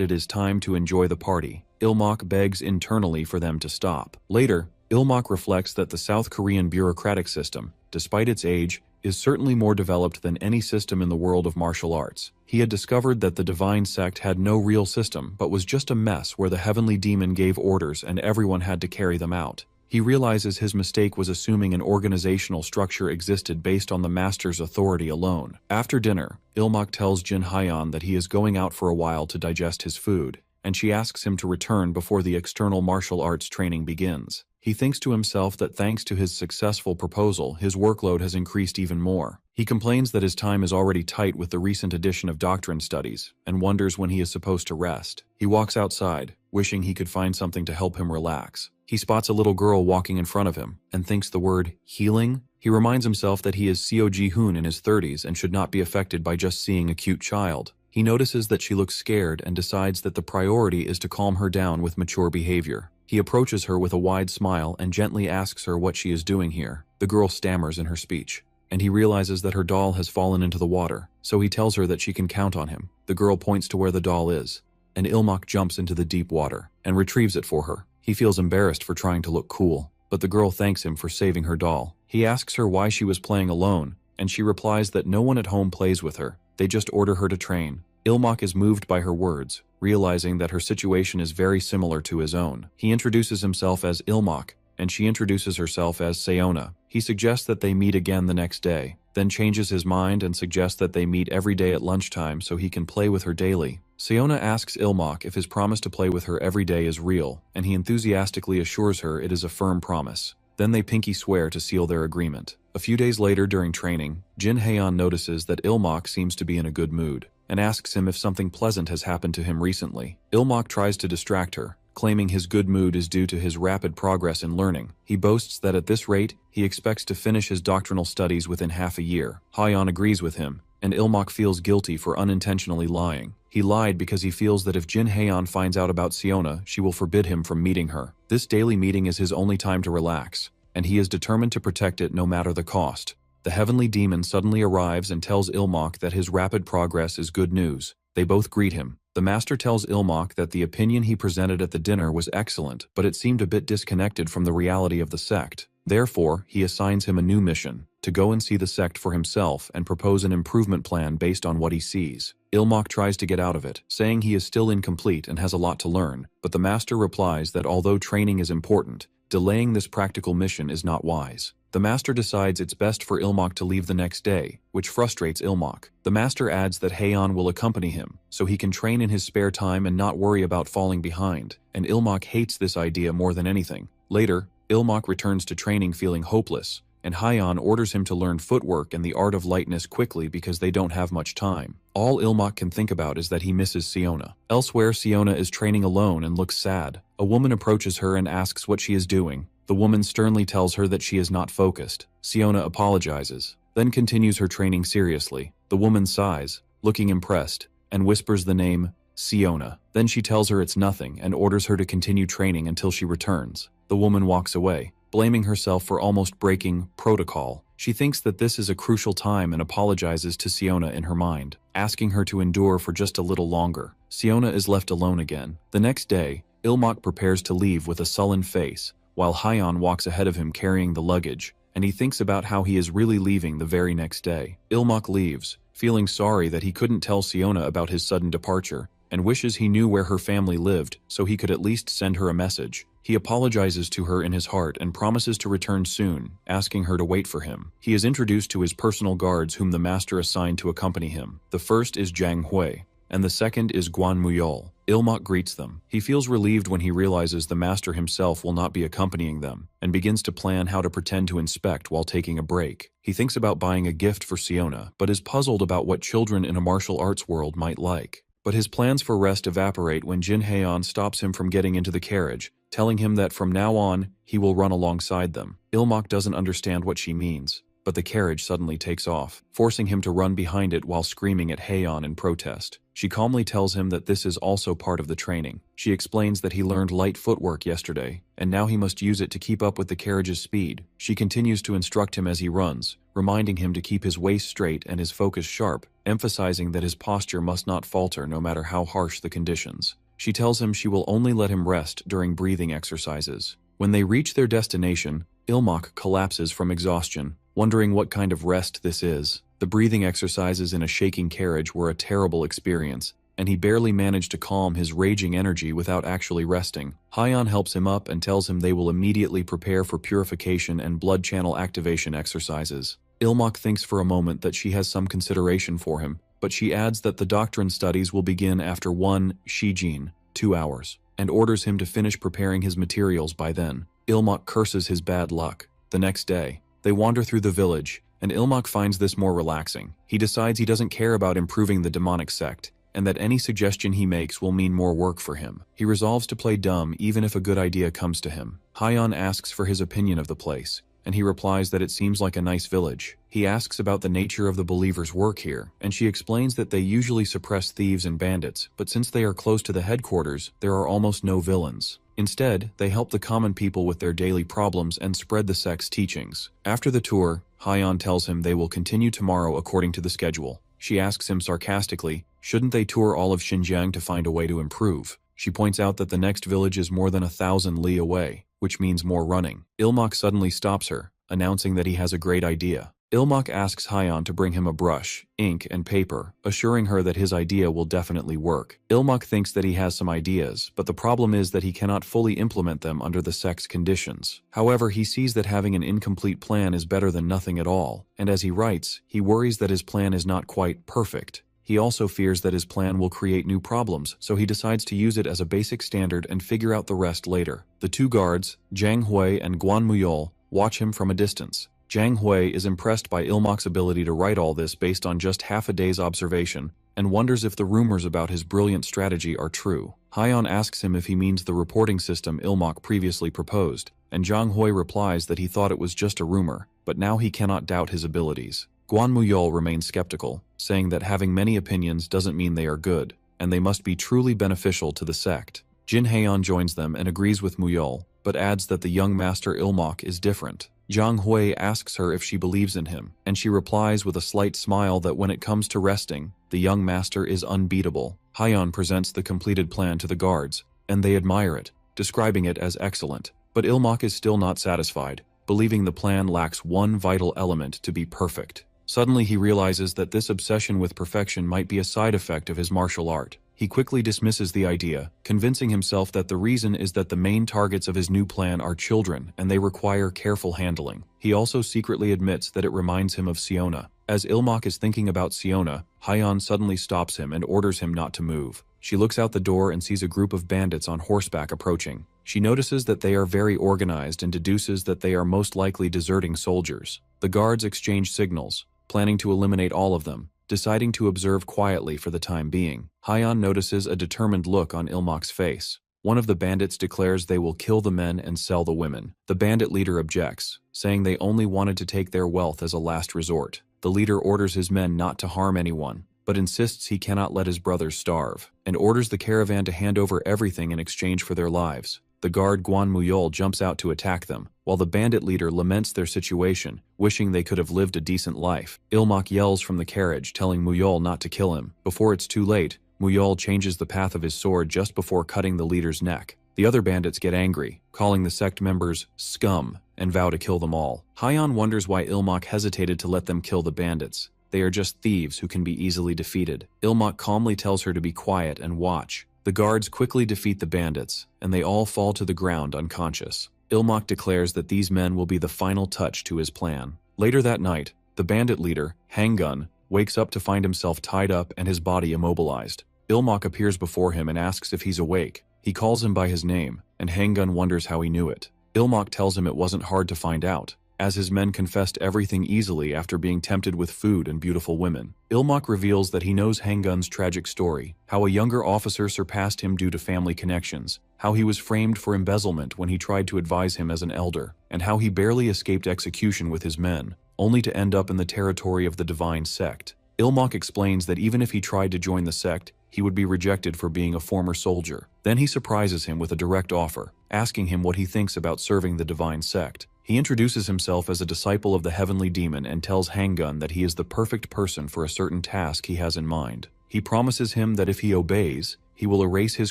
it is time to enjoy the party. Ilmok begs internally for them to stop. Later, Ilmok reflects that the South Korean bureaucratic system, despite its age, is certainly more developed than any system in the world of martial arts. He had discovered that the divine sect had no real system but was just a mess where the heavenly demon gave orders and everyone had to carry them out. He realizes his mistake was assuming an organizational structure existed based on the master's authority alone. After dinner, Ilmok tells Jin Hyeon that he is going out for a while to digest his food, and she asks him to return before the external martial arts training begins. He thinks to himself that thanks to his successful proposal, his workload has increased even more. He complains that his time is already tight with the recent addition of doctrine studies, and wonders when he is supposed to rest. He walks outside, wishing he could find something to help him relax. He spots a little girl walking in front of him, and thinks the word healing. He reminds himself that he is Seo Ji-hoon in his 30s and should not be affected by just seeing a cute child. He notices that she looks scared and decides that the priority is to calm her down with mature behavior. He approaches her with a wide smile and gently asks her what she is doing here. The girl stammers in her speech, and he realizes that her doll has fallen into the water, so he tells her that she can count on him. The girl points to where the doll is, and Ilmok jumps into the deep water and retrieves it for her. He feels embarrassed for trying to look cool, but the girl thanks him for saving her doll. He asks her why she was playing alone, and she replies that no one at home plays with her. They just order her to train. Ilmok is moved by her words, realizing that her situation is very similar to his own. He introduces himself as Ilmok, and she introduces herself as Seona. He suggests that they meet again the next day, then changes his mind and suggests that they meet every day at lunchtime so he can play with her daily. Seona asks Ilmok if his promise to play with her every day is real, and he enthusiastically assures her it is a firm promise. Then they pinky swear to seal their agreement. A few days later during training, Jin Haeon notices that Ilmok seems to be in a good mood, and asks him if something pleasant has happened to him recently. Ilmok tries to distract her, claiming his good mood is due to his rapid progress in learning. He boasts that at this rate, he expects to finish his doctrinal studies within half a year. Haeon agrees with him, and Ilmok feels guilty for unintentionally lying. He lied because he feels that if Jin Haeon finds out about Seona, she will forbid him from meeting her. This daily meeting is his only time to relax, and he is determined to protect it no matter the cost. The heavenly demon suddenly arrives and tells Ilmok that his rapid progress is good news. They both greet him. The master tells Ilmok that the opinion he presented at the dinner was excellent, but it seemed a bit disconnected from the reality of the sect. Therefore, he assigns him a new mission, to go and see the sect for himself and propose an improvement plan based on what he sees. Ilmok tries to get out of it, saying he is still incomplete and has a lot to learn, but the master replies that although training is important, delaying this practical mission is not wise. The master decides it's best for Ilmok to leave the next day, which frustrates Ilmok. The master adds that Haeon will accompany him, so he can train in his spare time and not worry about falling behind, and Ilmok hates this idea more than anything. Later, Ilmok returns to training feeling hopeless, and Haeon orders him to learn footwork and the art of lightness quickly because they don't have much time. All Ilmok can think about is that he misses Seona. Elsewhere, Seona is training alone and looks sad. A woman approaches her and asks what she is doing. The woman sternly tells her that she is not focused. Seona apologizes, then continues her training seriously. The woman sighs, looking impressed, and whispers the name, Seona. Then she tells her it's nothing and orders her to continue training until she returns. The woman walks away, blaming herself for almost breaking protocol. She thinks that this is a crucial time and apologizes to Seona in her mind, asking her to endure for just a little longer. Seona is left alone again. The next day, Ilmok prepares to leave with a sullen face, while Haeon walks ahead of him carrying the luggage, and he thinks about how he is really leaving the very next day. Ilmok leaves, feeling sorry that he couldn't tell Seona about his sudden departure, and wishes he knew where her family lived so he could at least send her a message. He apologizes to her in his heart and promises to return soon, asking her to wait for him. He is introduced to his personal guards whom the master assigned to accompany him. The first is Jang Hui, and the second is Guan Muyol. Ilmak greets them. He feels relieved when he realizes the master himself will not be accompanying them, and begins to plan how to pretend to inspect while taking a break. He thinks about buying a gift for Siona, but is puzzled about what children in a martial arts world might like. But his plans for rest evaporate when Jin Haeon stops him from getting into the carriage, telling him that from now on, he will run alongside them. Ilmak doesn't understand what she means, but the carriage suddenly takes off, forcing him to run behind it while screaming at Haeon in protest. She calmly tells him that this is also part of the training. She explains that he learned light footwork yesterday, and now he must use it to keep up with the carriage's speed. She continues to instruct him as he runs, reminding him to keep his waist straight and his focus sharp, emphasizing that his posture must not falter no matter how harsh the conditions. She tells him she will only let him rest during breathing exercises. When they reach their destination, Ilmak collapses from exhaustion, wondering what kind of rest this is. The breathing exercises in a shaking carriage were a terrible experience, and he barely managed to calm his raging energy without actually resting. Haeon helps him up and tells him they will immediately prepare for purification and blood channel activation exercises. Ilmak thinks for a moment that she has some consideration for him, but she adds that the doctrine studies will begin after 1 Shijin, 2 hours, and orders him to finish preparing his materials by then. Ilmak curses his bad luck. The next day, they wander through the village, and Ilmak finds this more relaxing. He decides he doesn't care about improving the demonic sect, and that any suggestion he makes will mean more work for him. He resolves to play dumb even if a good idea comes to him. Haeon asks for his opinion of the place, and he replies that it seems like a nice village. He asks about the nature of the believers' work here, and she explains that they usually suppress thieves and bandits, but since they are close to the headquarters, there are almost no villains. Instead, they help the common people with their daily problems and spread the sect's teachings. After the tour, Haeon tells him they will continue tomorrow according to the schedule. She asks him sarcastically, shouldn't they tour all of Xinjiang to find a way to improve? She points out that the next village is more than 1,000 li away, which means more running. Ilmak suddenly stops her, announcing that he has a great idea. Ilmak asks Haeon to bring him a brush, ink, and paper, assuring her that his idea will definitely work. Ilmak thinks that he has some ideas, but the problem is that he cannot fully implement them under the sect's conditions. However, he sees that having an incomplete plan is better than nothing at all, and as he writes, he worries that his plan is not quite perfect. He also fears that his plan will create new problems, so he decides to use it as a basic standard and figure out the rest later. The two guards, Zhang Hui and Guan Muyol, watch him from a distance. Zhang Hui is impressed by Ilmak's ability to write all this based on just half a day's observation, and wonders if the rumors about his brilliant strategy are true. Haeon asks him if he means the reporting system Ilmak previously proposed, and Zhang Hui replies that he thought it was just a rumor, but now he cannot doubt his abilities. Guan Muyol remains skeptical, saying that having many opinions doesn't mean they are good, and they must be truly beneficial to the sect. Jin Haeon joins them and agrees with Muyol, but adds that the young master Ilmak is different. Zhang Hui asks her if she believes in him, and she replies with a slight smile that when it comes to resting, the young master is unbeatable. Haeon presents the completed plan to the guards, and they admire it, describing it as excellent. But Ilmak is still not satisfied, believing the plan lacks one vital element to be perfect. Suddenly he realizes that this obsession with perfection might be a side effect of his martial art. He quickly dismisses the idea, convincing himself that the reason is that the main targets of his new plan are children and they require careful handling. He also secretly admits that it reminds him of Siona. As Ilmak is thinking about Siona, Haeon suddenly stops him and orders him not to move. She looks out the door and sees a group of bandits on horseback approaching. She notices that they are very organized and deduces that they are most likely deserting soldiers. The guards exchange signals, planning to eliminate all of them, deciding to observe quietly for the time being. Haeon notices a determined look on Ilmak's face. One of the bandits declares they will kill the men and sell the women. The bandit leader objects, saying they only wanted to take their wealth as a last resort. The leader orders his men not to harm anyone, but insists he cannot let his brothers starve, and orders the caravan to hand over everything in exchange for their lives. The guard Guan Muyol jumps out to attack them, while the bandit leader laments their situation, wishing they could have lived a decent life. Ilmak yells from the carriage, telling Muyol not to kill him. Before it's too late, Muyol changes the path of his sword just before cutting the leader's neck. The other bandits get angry, calling the sect members scum, and vow to kill them all. Haeon wonders why Ilmak hesitated to let them kill the bandits. They are just thieves who can be easily defeated. Ilmak calmly tells her to be quiet and watch. The guards quickly defeat the bandits, and they all fall to the ground unconscious. Ilmak declares that these men will be the final touch to his plan. Later that night, the bandit leader, Hanggun, wakes up to find himself tied up and his body immobilized. Ilmok appears before him and asks if he's awake. He calls him by his name, and Hanggun wonders how he knew it. Ilmok tells him it wasn't hard to find out, as his men confessed everything easily after being tempted with food and beautiful women. Ilmok reveals that he knows Hanggun's tragic story, how a younger officer surpassed him due to family connections, how he was framed for embezzlement when he tried to advise him as an elder, and how he barely escaped execution with his men, only to end up in the territory of the divine sect. Ilmok explains that even if he tried to join the sect, he would be rejected for being a former soldier. Then he surprises him with a direct offer, asking him what he thinks about serving the divine sect. He introduces himself as a disciple of the heavenly demon and tells Hanggun that he is the perfect person for a certain task he has in mind. He promises him that if he obeys, he will erase his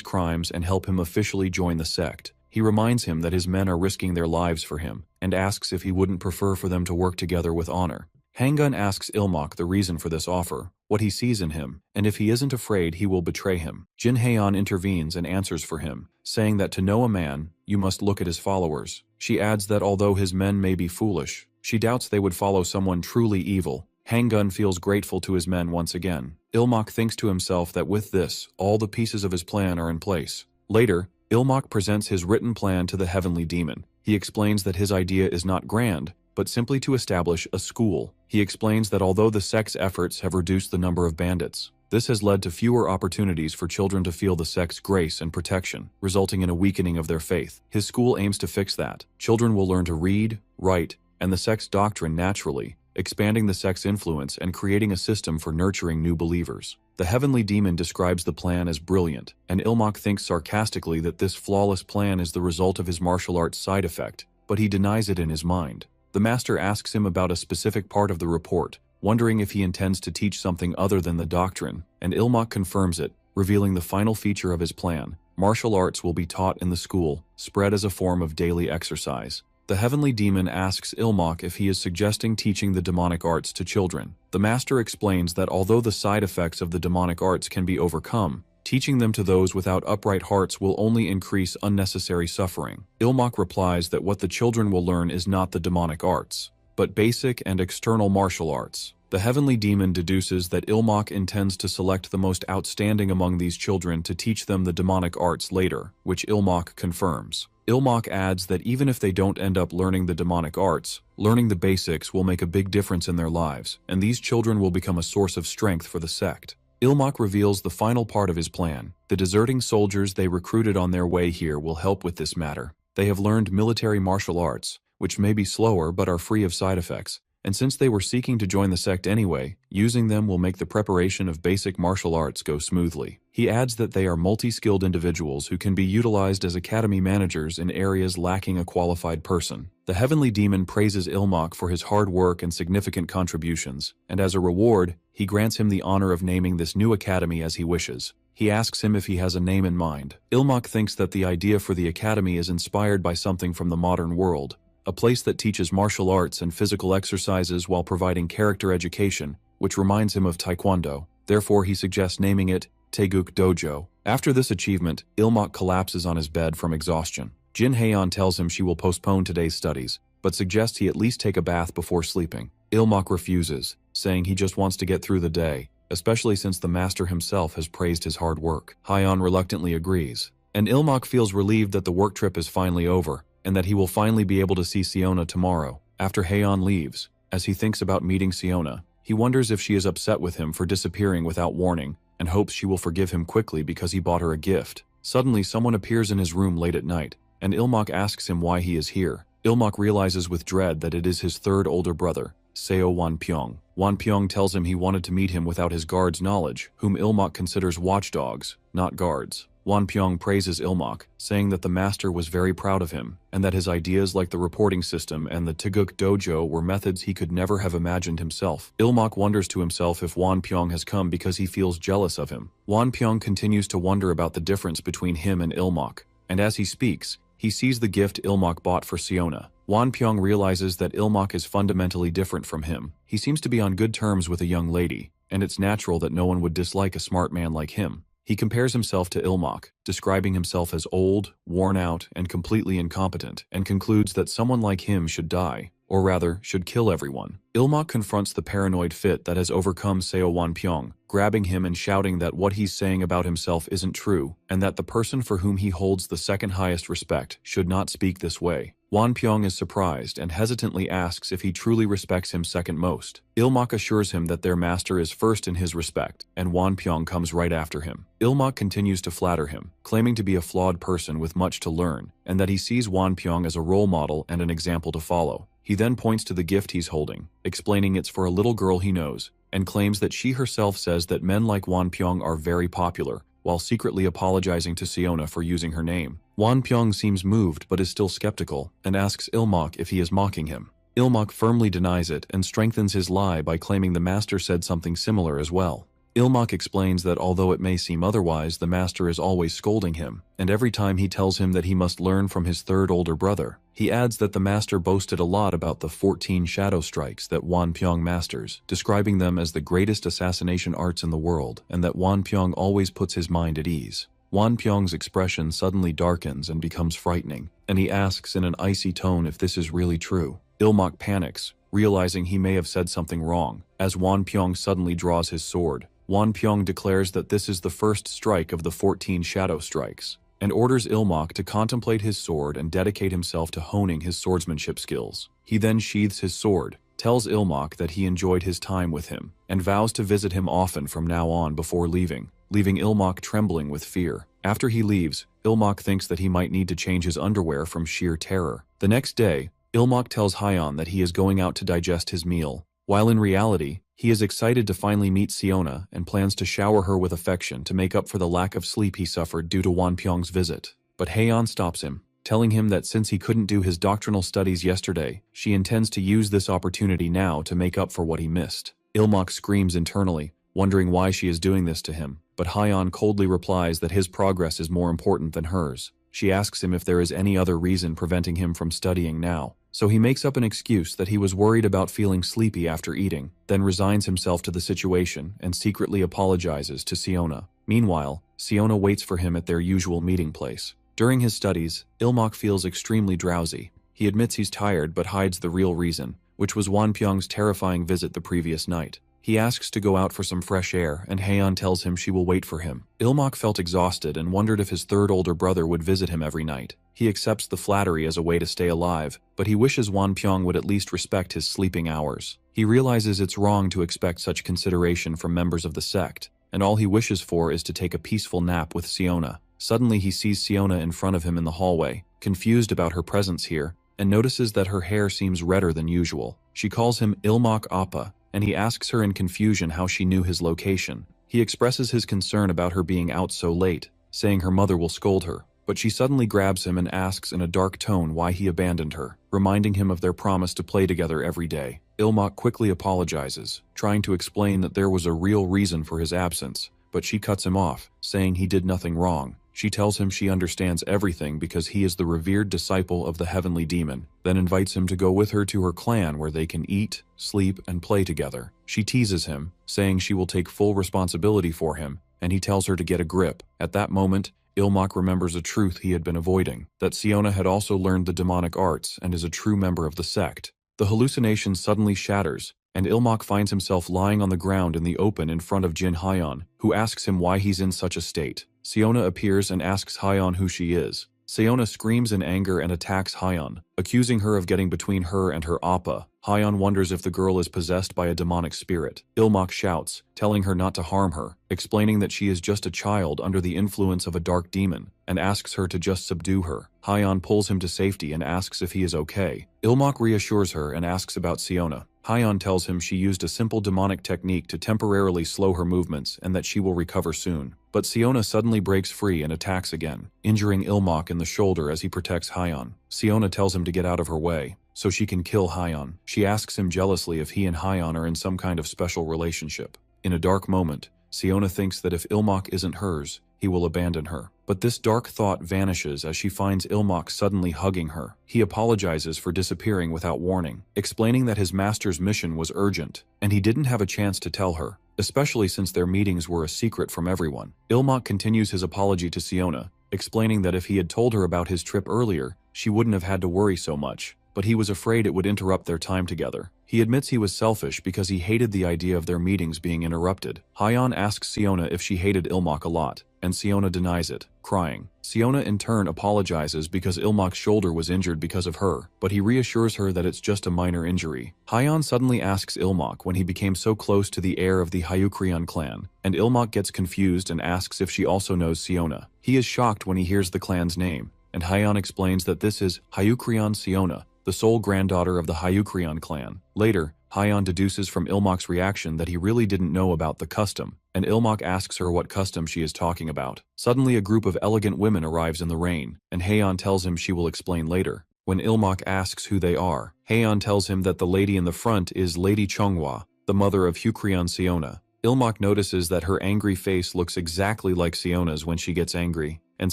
crimes and help him officially join the sect. He reminds him that his men are risking their lives for him, and asks if he wouldn't prefer for them to work together with honor. Hanggun asks Ilmok the reason for this offer, what he sees in him, and if he isn't afraid he will betray him. Jin Haeon intervenes and answers for him, saying that to know a man, you must look at his followers. She adds that although his men may be foolish, she doubts they would follow someone truly evil. Hanggun feels grateful to his men once again. Ilmok thinks to himself that with this, all the pieces of his plan are in place. Later, Ilmok presents his written plan to the heavenly demon. He explains that his idea is not grand, but simply to establish a school. He explains that although the sect's efforts have reduced the number of bandits, this has led to fewer opportunities for children to feel the sect's grace and protection, resulting in a weakening of their faith. His school aims to fix that. Children will learn to read, write, and the sect's doctrine naturally, expanding the sect's influence and creating a system for nurturing new believers. The heavenly demon describes the plan as brilliant, and Ilmok thinks sarcastically that this flawless plan is the result of his martial arts side effect, but he denies it in his mind. The master asks him about a specific part of the report, wondering if he intends to teach something other than the doctrine, and Ilmok confirms it, revealing the final feature of his plan. Martial arts will be taught in the school, spread as a form of daily exercise. The heavenly demon asks Ilmok if he is suggesting teaching the demonic arts to children. The master explains that although the side effects of the demonic arts can be overcome, teaching them to those without upright hearts will only increase unnecessary suffering. Ilmok replies that what the children will learn is not the demonic arts, but basic and external martial arts. The heavenly demon deduces that Ilmok intends to select the most outstanding among these children to teach them the demonic arts later, which Ilmok confirms. Ilmok adds that even if they don't end up learning the demonic arts, learning the basics will make a big difference in their lives, and these children will become a source of strength for the sect. Ilmok reveals the final part of his plan. The deserting soldiers they recruited on their way here will help with this matter. They have learned military martial arts, which may be slower but are free of side effects, and since they were seeking to join the sect anyway, using them will make the preparation of basic martial arts go smoothly. He adds that they are multi-skilled individuals who can be utilized as academy managers in areas lacking a qualified person. The heavenly demon praises Ilmok for his hard work and significant contributions, and as a reward, he grants him the honor of naming this new academy as he wishes. He asks him if he has a name in mind. Ilmok thinks that the idea for the academy is inspired by something from the modern world, a place that teaches martial arts and physical exercises while providing character education, which reminds him of Taekwondo. Therefore, he suggests naming it Taeguk Dojo. After this achievement, Ilmok collapses on his bed from exhaustion. Jin Haeon tells him she will postpone today's studies, but suggests he at least take a bath before sleeping. Ilmok refuses, saying he just wants to get through the day, especially since the master himself has praised his hard work. Haeon reluctantly agrees, and Ilmok feels relieved that the work trip is finally over, and that he will finally be able to see Siona tomorrow. After Haeon leaves, as he thinks about meeting Siona, he wonders if she is upset with him for disappearing without warning, and hopes she will forgive him quickly because he bought her a gift. Suddenly, someone appears in his room late at night, and Ilmok asks him why he is here. Ilmok realizes with dread that it is his third older brother, Seo Wanpyeong. Wanpyeong tells him he wanted to meet him without his guard's knowledge, whom Ilmok considers watchdogs, not guards. Wanpyeong praises Ilmok, saying that the master was very proud of him, and that his ideas like the reporting system and the Taeguk Dojo were methods he could never have imagined himself. Ilmok wonders to himself if Wanpyeong has come because he feels jealous of him. Wanpyeong continues to wonder about the difference between him and Ilmok, and as he speaks, he sees the gift Ilmok bought for Siona. Wanpyeong realizes that Ilmok is fundamentally different from him. He seems to be on good terms with a young lady, and it's natural that no one would dislike a smart man like him. He compares himself to Ilmok, describing himself as old, worn out, and completely incompetent, and concludes that someone like him should die, or rather, should kill everyone. Ilmok confronts the paranoid fit that has overcome Seo Wanpyeong, grabbing him and shouting that what he's saying about himself isn't true, and that the person for whom he holds the second highest respect should not speak this way. Wonpyong is surprised and hesitantly asks if he truly respects him second most. Ilmok assures him that their master is first in his respect, and Wonpyong comes right after him. Ilmok continues to flatter him, claiming to be a flawed person with much to learn, and that he sees Wonpyong as a role model and an example to follow. He then points to the gift he's holding, explaining it's for a little girl he knows, and claims that she herself says that men like Wonpyong are very popular, while secretly apologizing to Siona for using her name. Wonpyong seems moved but is still skeptical, and asks Ilmok if he is mocking him. Ilmok firmly denies it and strengthens his lie by claiming the master said something similar as well. Ilmok explains that although it may seem otherwise, the master is always scolding him, and every time he tells him that he must learn from his third older brother. He adds that the master boasted a lot about the 14 shadow strikes that Wonpyong masters, describing them as the greatest assassination arts in the world, and that Wonpyong always puts his mind at ease. Wonpyong's expression suddenly darkens and becomes frightening, and he asks in an icy tone if this is really true. Ilmok panics, realizing he may have said something wrong, as Wonpyong suddenly draws his sword. Wonpyong declares that this is the first strike of the 14 shadow strikes, and orders Ilmok to contemplate his sword and dedicate himself to honing his swordsmanship skills. He then sheathes his sword, tells Ilmok that he enjoyed his time with him, and vows to visit him often from now on before leaving Ilmok trembling with fear. After he leaves, Ilmok thinks that he might need to change his underwear from sheer terror. The next day, Ilmok tells Hyon that he is going out to digest his meal, while in reality, he is excited to finally meet Siona and plans to shower her with affection to make up for the lack of sleep he suffered due to Wonpyong's visit. But Hyon stops him, telling him that since he couldn't do his doctrinal studies yesterday, she intends to use this opportunity now to make up for what he missed. Ilmok screams internally, wondering why she is doing this to him, but Hyon coldly replies that his progress is more important than hers. She asks him if there is any other reason preventing him from studying now. So he makes up an excuse that he was worried about feeling sleepy after eating, then resigns himself to the situation and secretly apologizes to Siona. Meanwhile, Siona waits for him at their usual meeting place. During his studies, Ilmok feels extremely drowsy. He admits he's tired but hides the real reason, which was Wonpyong's terrifying visit the previous night. He asks to go out for some fresh air, and Hyon tells him she will wait for him. Ilmok felt exhausted and wondered if his third older brother would visit him every night. He accepts the flattery as a way to stay alive, but he wishes Wonpyong would at least respect his sleeping hours. He realizes it's wrong to expect such consideration from members of the sect, and all he wishes for is to take a peaceful nap with Siona. Suddenly he sees Siona in front of him in the hallway, confused about her presence here, and notices that her hair seems redder than usual. She calls him Ilmok Appa, and he asks her in confusion how she knew his location. He expresses his concern about her being out so late, saying her mother will scold her, but she suddenly grabs him and asks in a dark tone why he abandoned her, reminding him of their promise to play together every day. Ilmok quickly apologizes, trying to explain that there was a real reason for his absence, but she cuts him off, saying he did nothing wrong. She tells him she understands everything because he is the revered disciple of the heavenly demon, then invites him to go with her to her clan where they can eat, sleep, and play together. She teases him, saying she will take full responsibility for him, and he tells her to get a grip. At that moment, Ilmok remembers a truth he had been avoiding, that Siona had also learned the demonic arts and is a true member of the sect. The hallucination suddenly shatters, and Ilmok finds himself lying on the ground in the open in front of Jin Hyon, who asks him why he's in such a state. Siona appears and asks Hyon who she is. Siona screams in anger and attacks Hyon, accusing her of getting between her and her Appa. Hyon wonders if the girl is possessed by a demonic spirit. Ilmok shouts, telling her not to harm her, explaining that she is just a child under the influence of a dark demon, and asks her to just subdue her. Hyon pulls him to safety and asks if he is okay. Ilmok reassures her and asks about Siona. Hyon tells him she used a simple demonic technique to temporarily slow her movements and that she will recover soon. But Siona suddenly breaks free and attacks again, injuring Ilmok in the shoulder as he protects Hyon. Siona tells him to get out of her way, so she can kill Hyon. She asks him jealously if he and Hyon are in some kind of special relationship. In a dark moment, Siona thinks that if Ilmok isn't hers, he will abandon her. But this dark thought vanishes as she finds Ilmok suddenly hugging her. He apologizes for disappearing without warning, explaining that his master's mission was urgent, and he didn't have a chance to tell her, especially since their meetings were a secret from everyone. Ilmok continues his apology to Siona, explaining that if he had told her about his trip earlier, she wouldn't have had to worry so much. but he was afraid it would interrupt their time together. He admits he was selfish because he hated the idea of their meetings being interrupted. Hyeon asks Siona if she hated Ilmak a lot, and Siona denies it, crying. Siona in turn apologizes because Ilmak's shoulder was injured because of her, but he reassures her that it's just a minor injury. Hyeon suddenly asks Ilmak when he became so close to the heir of the Hyukrion clan, and Ilmak gets confused and asks if she also knows Siona. He is shocked when he hears the clan's name, and Hyeon explains that this is Hyukrion Siona, the sole granddaughter of the Hyukrion clan. Later, Hyeon deduces from Ilmak's reaction that he really didn't know about the custom, and Ilmak asks her what custom she is talking about. Suddenly a group of elegant women arrives in the rain, and Hyeon tells him she will explain later. When Ilmak asks who they are, Hyeon tells him that the lady in the front is Lady Chonghwa, the mother of Hyukrion Siona. Ilmak notices that her angry face looks exactly like Siona's when she gets angry, and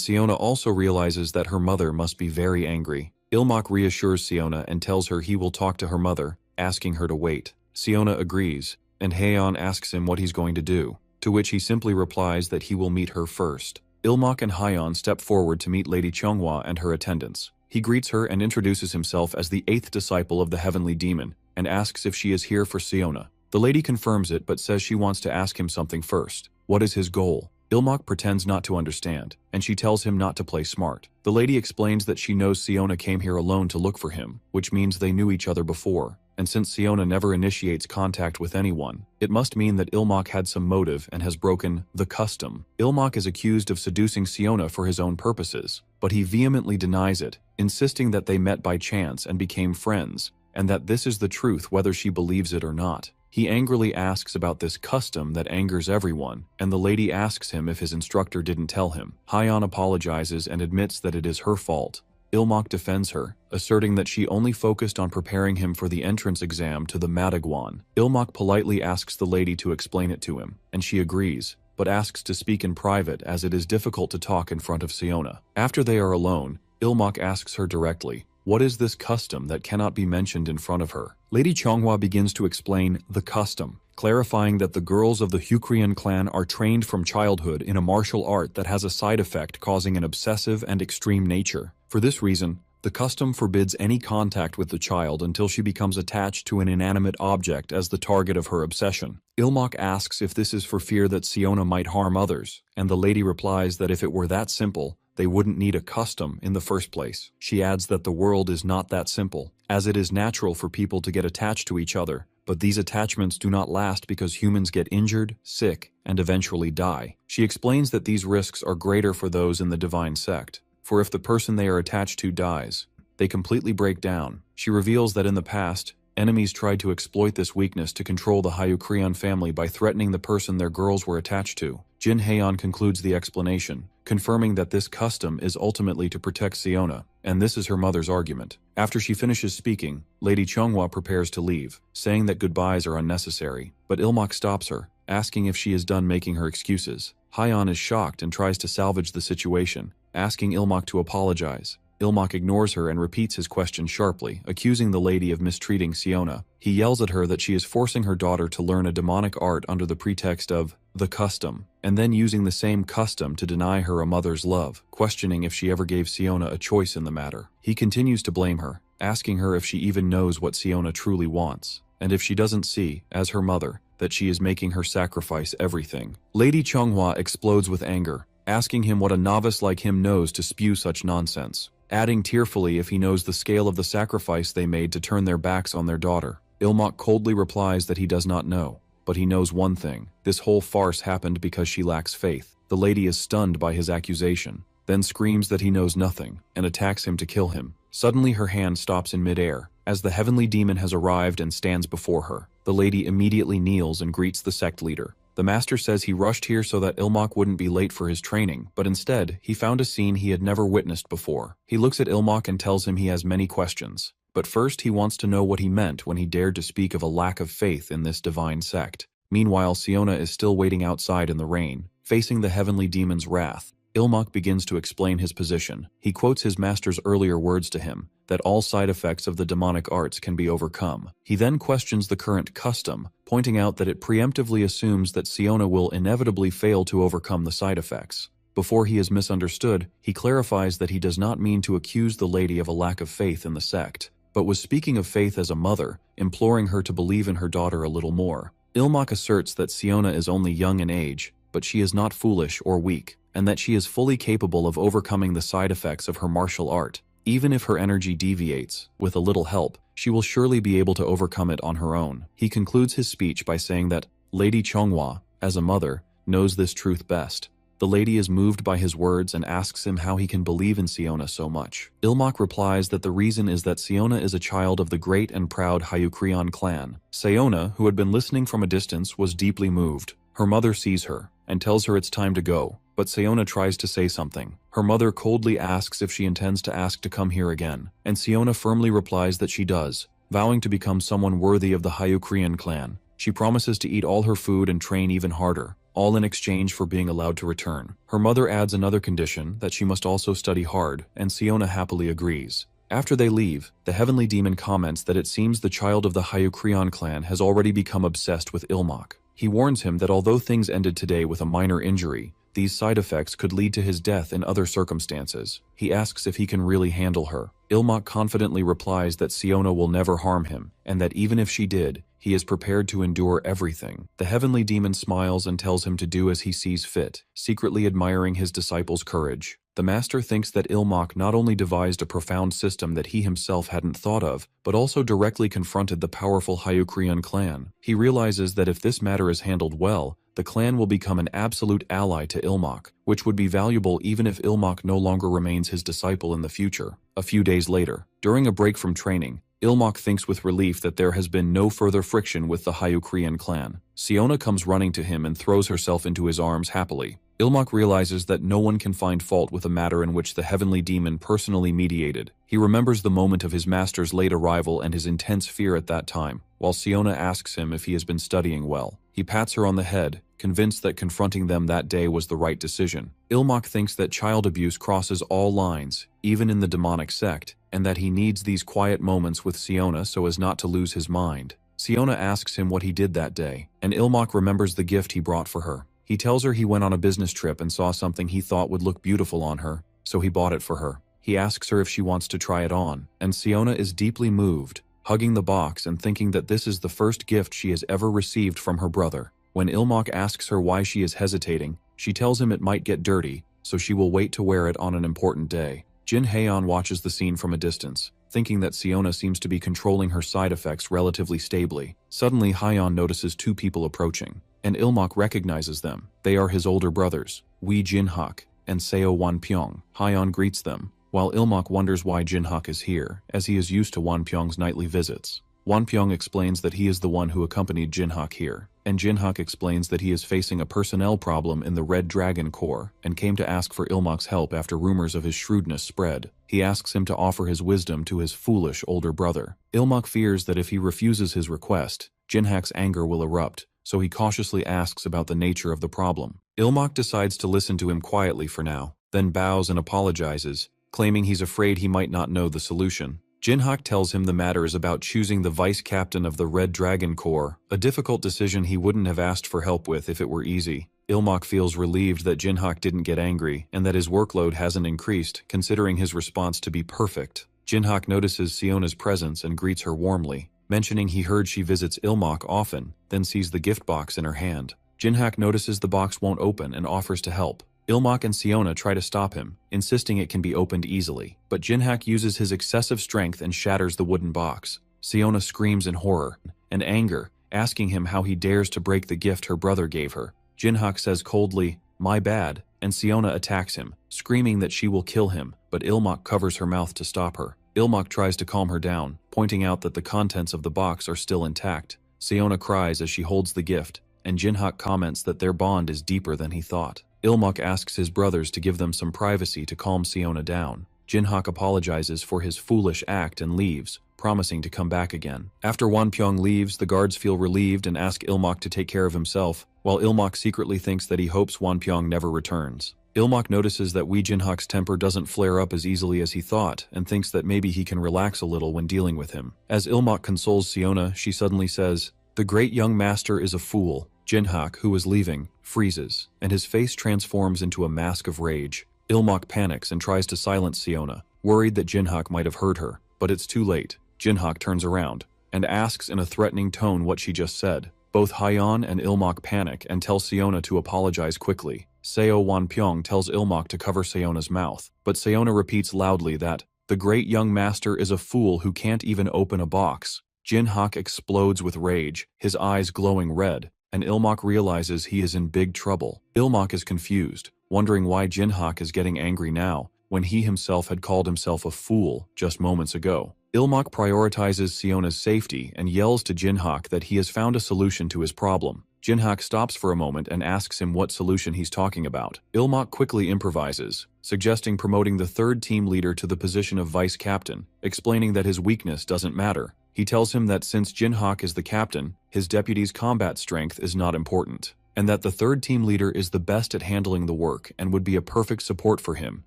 Siona also realizes that her mother must be very angry. Ilmak reassures Siona and tells her he will talk to her mother, asking her to wait. Siona agrees, and Hyeon asks him what he's going to do, to which he simply replies that he will meet her first. Ilmak and Hyeon step forward to meet Lady Chonghwa and her attendants. He greets her and introduces himself as the 8th disciple of the heavenly demon, and asks if she is here for Siona. The lady confirms it but says she wants to ask him something first. What is his goal? Ilmak pretends not to understand, and she tells him not to play smart. The lady explains that she knows Siona came here alone to look for him, which means they knew each other before, and since Siona never initiates contact with anyone, it must mean that Ilmak had some motive and has broken the custom. Ilmak is accused of seducing Siona for his own purposes, but he vehemently denies it, insisting that they met by chance and became friends, and that this is the truth whether she believes it or not. He angrily asks about this custom that angers everyone, and the lady asks him if his instructor didn't tell him. Hyeon apologizes and admits that it is her fault. Ilmak defends her, asserting that she only focused on preparing him for the entrance exam to the Madagwon. Ilmak politely asks the lady to explain it to him, and she agrees, but asks to speak in private as it is difficult to talk in front of Siona. After they are alone, Ilmak asks her directly, what is this custom that cannot be mentioned in front of her? Lady Chonghwa begins to explain the custom, clarifying that the girls of the Hyukrion clan are trained from childhood in a martial art that has a side effect causing an obsessive and extreme nature. For this reason, the custom forbids any contact with the child until she becomes attached to an inanimate object as the target of her obsession. Ilmak asks if this is for fear that Siona might harm others, and the lady replies that if it were that simple, they wouldn't need a custom in the first place. She adds that the world is not that simple, as it is natural for people to get attached to each other, but these attachments do not last because humans get injured, sick, and eventually die. She explains that these risks are greater for those in the divine sect, for if the person they are attached to dies, they completely break down. She reveals that in the past, enemies tried to exploit this weakness to control the Hyukrion family by threatening the person their girls were attached to. Jin Haeon concludes the explanation, confirming that this custom is ultimately to protect Siona, and this is her mother's argument. After she finishes speaking, Lady Chonghwa prepares to leave, saying that goodbyes are unnecessary, but Ilmak stops her, asking if she is done making her excuses. Hyeon is shocked and tries to salvage the situation, asking Ilmak to apologize. Ilmak ignores her and repeats his question sharply, accusing the lady of mistreating Siona. He yells at her that she is forcing her daughter to learn a demonic art under the pretext of the custom, and then using the same custom to deny her a mother's love, questioning if she ever gave Siona a choice in the matter. He continues to blame her, asking her if she even knows what Siona truly wants, and if she doesn't see, as her mother, that she is making her sacrifice everything. Lady Chonghwa explodes with anger, asking him what a novice like him knows to spew such nonsense, adding tearfully if he knows the scale of the sacrifice they made to turn their backs on their daughter. Ilmak coldly replies that he does not know, but he knows one thing. This whole farce happened because she lacks faith. The lady is stunned by his accusation, then screams that he knows nothing, and attacks him to kill him. Suddenly her hand stops in midair, as the heavenly demon has arrived and stands before her. The lady immediately kneels and greets the sect leader. The master says he rushed here so that Ilmak wouldn't be late for his training, but instead, he found a scene he had never witnessed before. He looks at Ilmak and tells him he has many questions. But first he wants to know what he meant when he dared to speak of a lack of faith in this divine sect. Meanwhile, Siona is still waiting outside in the rain, facing the heavenly demon's wrath. Ilmak begins to explain his position. He quotes his master's earlier words to him, that all side effects of the demonic arts can be overcome. He then questions the current custom, pointing out that it preemptively assumes that Siona will inevitably fail to overcome the side effects. Before he is misunderstood, he clarifies that he does not mean to accuse the lady of a lack of faith in the sect, but was speaking of faith as a mother, imploring her to believe in her daughter a little more. Ilmak asserts that Siona is only young in age, but she is not foolish or weak, and that she is fully capable of overcoming the side effects of her martial art. Even if her energy deviates, with a little help, she will surely be able to overcome it on her own. He concludes his speech by saying that Lady Chonghua, as a mother, knows this truth best. The lady is moved by his words and asks him how he can believe in Siona so much. Ilmak replies that the reason is that Siona is a child of the great and proud Hayukrion clan. Siona, who had been listening from a distance, was deeply moved. Her mother sees her and tells her it's time to go, but Siona tries to say something. Her mother coldly asks if she intends to ask to come here again, and Siona firmly replies that she does, vowing to become someone worthy of the Hayukrion clan. She promises to eat all her food and train even harder, all in exchange for being allowed to return. Her mother adds another condition, that she must also study hard, and Siona happily agrees. After they leave, the heavenly demon comments that it seems the child of the Hayukrion clan has already become obsessed with Ilmak. He warns him that although things ended today with a minor injury, these side effects could lead to his death in other circumstances. He asks if he can really handle her. Ilmak confidently replies that Siona will never harm him, and that even if she did, he is prepared to endure everything. The heavenly demon smiles and tells him to do as he sees fit, secretly admiring his disciple's courage. The master thinks that Ilmak not only devised a profound system that he himself hadn't thought of, but also directly confronted the powerful Hayukrion clan. He realizes that if this matter is handled well, the clan will become an absolute ally to Ilmak, which would be valuable even if Ilmak no longer remains his disciple in the future. A few days later, during a break from training, Ilmak thinks with relief that there has been no further friction with the Hayukrion clan. Siona comes running to him and throws herself into his arms happily. Ilmak realizes that no one can find fault with a matter in which the heavenly demon personally mediated. He remembers the moment of his master's late arrival and his intense fear at that time, while Siona asks him if he has been studying well. He pats her on the head, convinced that confronting them that day was the right decision. Ilmak thinks that child abuse crosses all lines, even in the demonic sect, and that he needs these quiet moments with Siona so as not to lose his mind. Siona asks him what he did that day, and Ilmak remembers the gift he brought for her. He tells her he went on a business trip and saw something he thought would look beautiful on her, so he bought it for her. He asks her if she wants to try it on, and Siona is deeply moved, hugging the box and thinking that this is the first gift she has ever received from her brother. When Ilmak asks her why she is hesitating, she tells him it might get dirty, so she will wait to wear it on an important day. Jin Haeon watches the scene from a distance, thinking that Siona seems to be controlling her side effects relatively stably. Suddenly, Haeon notices two people approaching, and Ilmak recognizes them. They are his older brothers, Wee Jinhak and Seo Wanpyeong. Haeon greets them, while Ilmak wonders why Jinhak is here, as he is used to Wanpyeong's nightly visits. Wanpyeong explains that he is the one who accompanied Jinhak here, and Jinhak explains that he is facing a personnel problem in the Red Dragon Corps and came to ask for Ilmak's help after rumors of his shrewdness spread. He asks him to offer his wisdom to his foolish older brother. Ilmak fears that if he refuses his request, Jinhak's anger will erupt, so he cautiously asks about the nature of the problem. Ilmak decides to listen to him quietly for now, then bows and apologizes, claiming he's afraid he might not know the solution. Jinhak tells him the matter is about choosing the vice captain of the Red Dragon Corps, a difficult decision he wouldn't have asked for help with if it were easy. Ilmak feels relieved that Jinhak didn't get angry and that his workload hasn't increased, considering his response to be perfect. Jinhak notices Siona's presence and greets her warmly, mentioning he heard she visits Ilmak often, then sees the gift box in her hand. Jinhak notices the box won't open and offers to help. Ilmak and Siona try to stop him, insisting it can be opened easily, but Jinhak uses his excessive strength and shatters the wooden box. Siona screams in horror and anger, asking him how he dares to break the gift her brother gave her. Jinhak says coldly, "My bad," and Siona attacks him, screaming that she will kill him, but Ilmak covers her mouth to stop her. Ilmak tries to calm her down, pointing out that the contents of the box are still intact. Siona cries as she holds the gift, and Jinhak comments that their bond is deeper than he thought. Ilmak asks his brothers to give them some privacy to calm Siona down. Jinhak apologizes for his foolish act and leaves, promising to come back again. After Wanpyeong leaves, the guards feel relieved and ask Ilmak to take care of himself, while Ilmak secretly thinks that he hopes Wanpyeong never returns. Ilmak notices that Wee Jinhak's temper doesn't flare up as easily as he thought, and thinks that maybe he can relax a little when dealing with him. As Ilmak consoles Siona, she suddenly says, "The great young master is a fool." Jinhak, who is leaving, freezes, and his face transforms into a mask of rage. Ilmak panics and tries to silence Siona, worried that Jinhak might have heard her, but it's too late. Jinhak turns around and asks in a threatening tone what she just said. Both Hyeon and Ilmok panic and tell Seona to apologize quickly. Seo Wonpyong tells Ilmok to cover Seona's mouth, but Seona repeats loudly that the great young master is a fool who can't even open a box. Jinhak explodes with rage, his eyes glowing red, and Ilmok realizes he is in big trouble. Ilmok is confused, wondering why Jinhak is getting angry now, when he himself had called himself a fool just moments ago. Ilmok prioritizes Seona's safety and yells to Jinhak that he has found a solution to his problem. Jinhak stops for a moment and asks him what solution he's talking about. Ilmok quickly improvises, suggesting promoting the third team leader to the position of vice captain, explaining that his weakness doesn't matter. He tells him that since Jinhak is the captain, his deputy's combat strength is not important, and that the third team leader is the best at handling the work and would be a perfect support for him,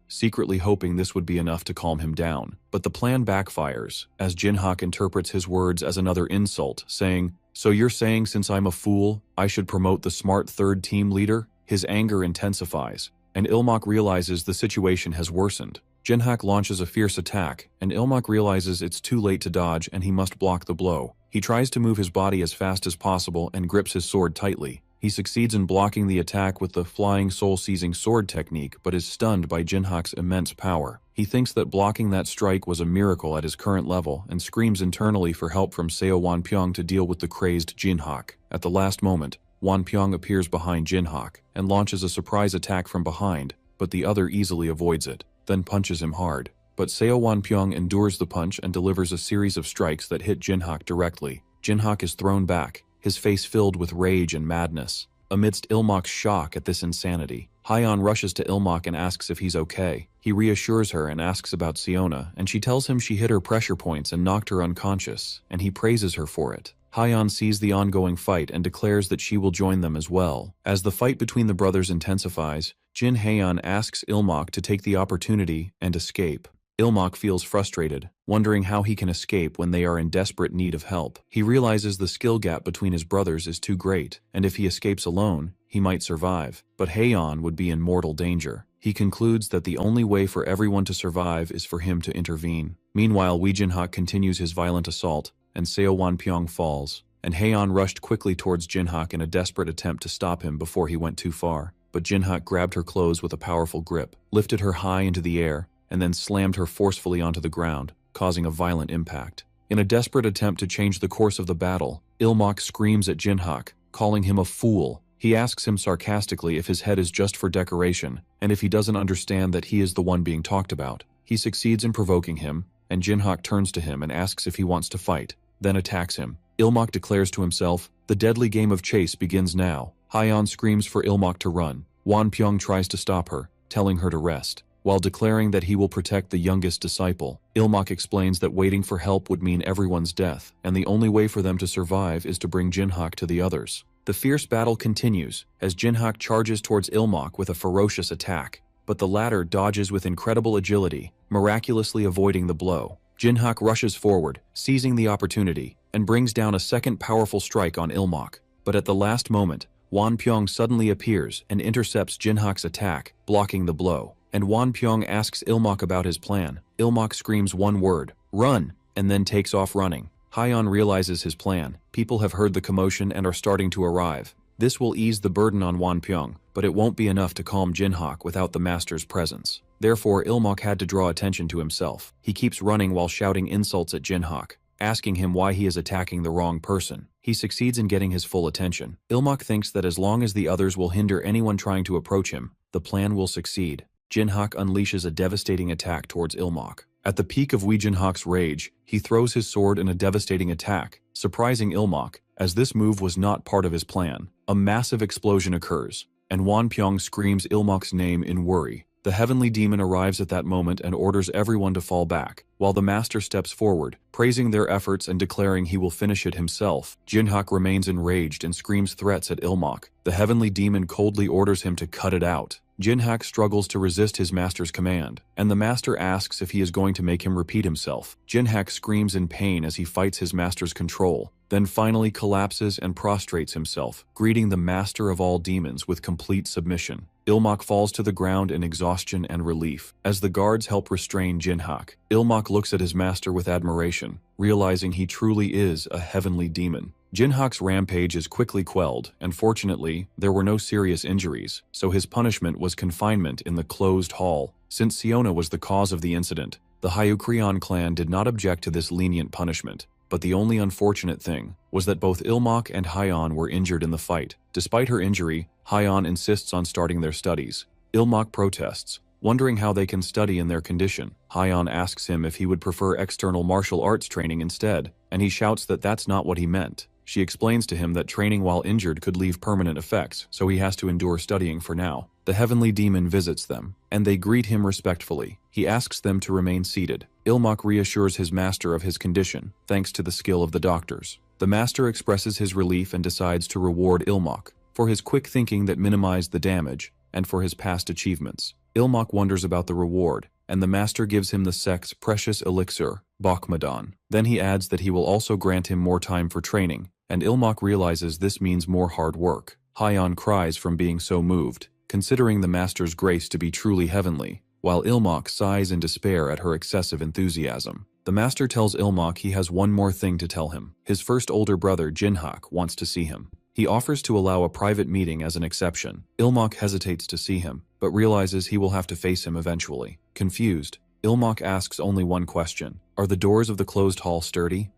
secretly hoping this would be enough to calm him down. But the plan backfires, as Jinhak interprets his words as another insult, saying, "So you're saying since I'm a fool, I should promote the smart third team leader?" His anger intensifies, and Ilmok realizes the situation has worsened. Jinhak launches a fierce attack, and Ilmok realizes it's too late to dodge and he must block the blow. He tries to move his body as fast as possible and grips his sword tightly. He succeeds in blocking the attack with the flying soul-seizing sword technique, but is stunned by Jinhak's immense power. He thinks that blocking that strike was a miracle at his current level and screams internally for help from Seo Wonpyong to deal with the crazed Jinhak. At the last moment, Wonpyong appears behind Jinhak and launches a surprise attack from behind, but the other easily avoids it, then punches him hard. But Seo Wonpyong endures the punch and delivers a series of strikes that hit Jinhak directly. Jinhak is thrown back, his face filled with rage and madness. Amidst Ilmok's shock at this insanity, Hyeon rushes to Ilmok and asks if he's okay. He reassures her and asks about Seona, and she tells him she hit her pressure points and knocked her unconscious, and he praises her for it. Hyeon sees the ongoing fight and declares that she will join them as well. As the fight between the brothers intensifies, Jin Haeyeon asks Ilmok to take the opportunity and escape. Ilmok feels frustrated, wondering how he can escape when they are in desperate need of help. He realizes the skill gap between his brothers is too great, and if he escapes alone, he might survive. But Haeyeon would be in mortal danger. He concludes that the only way for everyone to survive is for him to intervene. Meanwhile, Wee Jinhak continues his violent assault, and Seo Wonpyong falls, and Haeyeon rushed quickly towards Jinhak in a desperate attempt to stop him before he went too far. But Jinhak grabbed her clothes with a powerful grip, lifted her high into the air, and then slammed her forcefully onto the ground, causing a violent impact. In a desperate attempt to change the course of the battle, Ilmok screams at Jinhak, calling him a fool. He asks him sarcastically if his head is just for decoration, and if he doesn't understand that he is the one being talked about. He succeeds in provoking him, and Jinhak turns to him and asks if he wants to fight, then attacks him. Ilmok declares to himself, "The deadly game of chase begins now." Hyeon screams for Ilmok to run. Wonpyong tries to stop her, telling her to rest. While declaring that he will protect the youngest disciple, Ilmok explains that waiting for help would mean everyone's death, and the only way for them to survive is to bring Jinhak to the others. The fierce battle continues, as Jinhak charges towards Ilmok with a ferocious attack, but the latter dodges with incredible agility, miraculously avoiding the blow. Jinhak rushes forward, seizing the opportunity, and brings down a second powerful strike on Ilmok. But at the last moment, Wonpyong suddenly appears and intercepts Jinhak's attack, blocking the blow. And Wonpyong asks Ilmok about his plan. Ilmok screams one word, "Run!" and then takes off running. Hyeon realizes his plan. People have heard the commotion and are starting to arrive. This will ease the burden on Wonpyong, but it won't be enough to calm Jinhak without the master's presence. Therefore, Ilmok had to draw attention to himself. He keeps running while shouting insults at Jinhak, asking him why he is attacking the wrong person. He succeeds in getting his full attention. Ilmok thinks that as long as the others will hinder anyone trying to approach him, the plan will succeed. Jinhak unleashes a devastating attack towards Ilmok. At the peak of Wee Jinhak's rage, he throws his sword in a devastating attack, surprising Ilmok, as this move was not part of his plan. A massive explosion occurs, and Wonpyong screams Ilmok's name in worry. The heavenly demon arrives at that moment and orders everyone to fall back, while the master steps forward, praising their efforts and declaring he will finish it himself. Jinhak remains enraged and screams threats at Ilmok. The heavenly demon coldly orders him to cut it out. Jinhak struggles to resist his master's command, and the master asks if he is going to make him repeat himself. Jinhak screams in pain as he fights his master's control, then finally collapses and prostrates himself, greeting the master of all demons with complete submission. Ilmak falls to the ground in exhaustion and relief. As the guards help restrain Jinhak, Ilmak looks at his master with admiration, realizing he truly is a heavenly demon. Jinhak's rampage is quickly quelled, and fortunately, there were no serious injuries, so his punishment was confinement in the closed hall. Since Siona was the cause of the incident, the Hyukrion clan did not object to this lenient punishment. But the only unfortunate thing was that both Ilmak and Hyon were injured in the fight. Despite her injury, Hyon insists on starting their studies. Ilmak protests, wondering how they can study in their condition. Hyon asks him if he would prefer external martial arts training instead, and he shouts that that's not what he meant. She explains to him that training while injured could leave permanent effects, so he has to endure studying for now. The heavenly demon visits them, and they greet him respectfully. He asks them to remain seated. Ilmak reassures his master of his condition, thanks to the skill of the doctors. The master expresses his relief and decides to reward Ilmak for his quick thinking that minimized the damage, and for his past achievements. Ilmak wonders about the reward, and the master gives him the sect's precious elixir, Bakhmadan. Then he adds that he will also grant him more time for training, and Ilmak realizes this means more hard work. Hyon cries from being so moved, considering the master's grace to be truly heavenly, while Ilmak sighs in despair at her excessive enthusiasm. The master tells Ilmak he has one more thing to tell him. His first older brother, Jinhak, wants to see him. He offers to allow a private meeting as an exception. Ilmak hesitates to see him, but realizes he will have to face him eventually. Confused, Ilmak asks only one question: are the doors of the closed hall sturdy?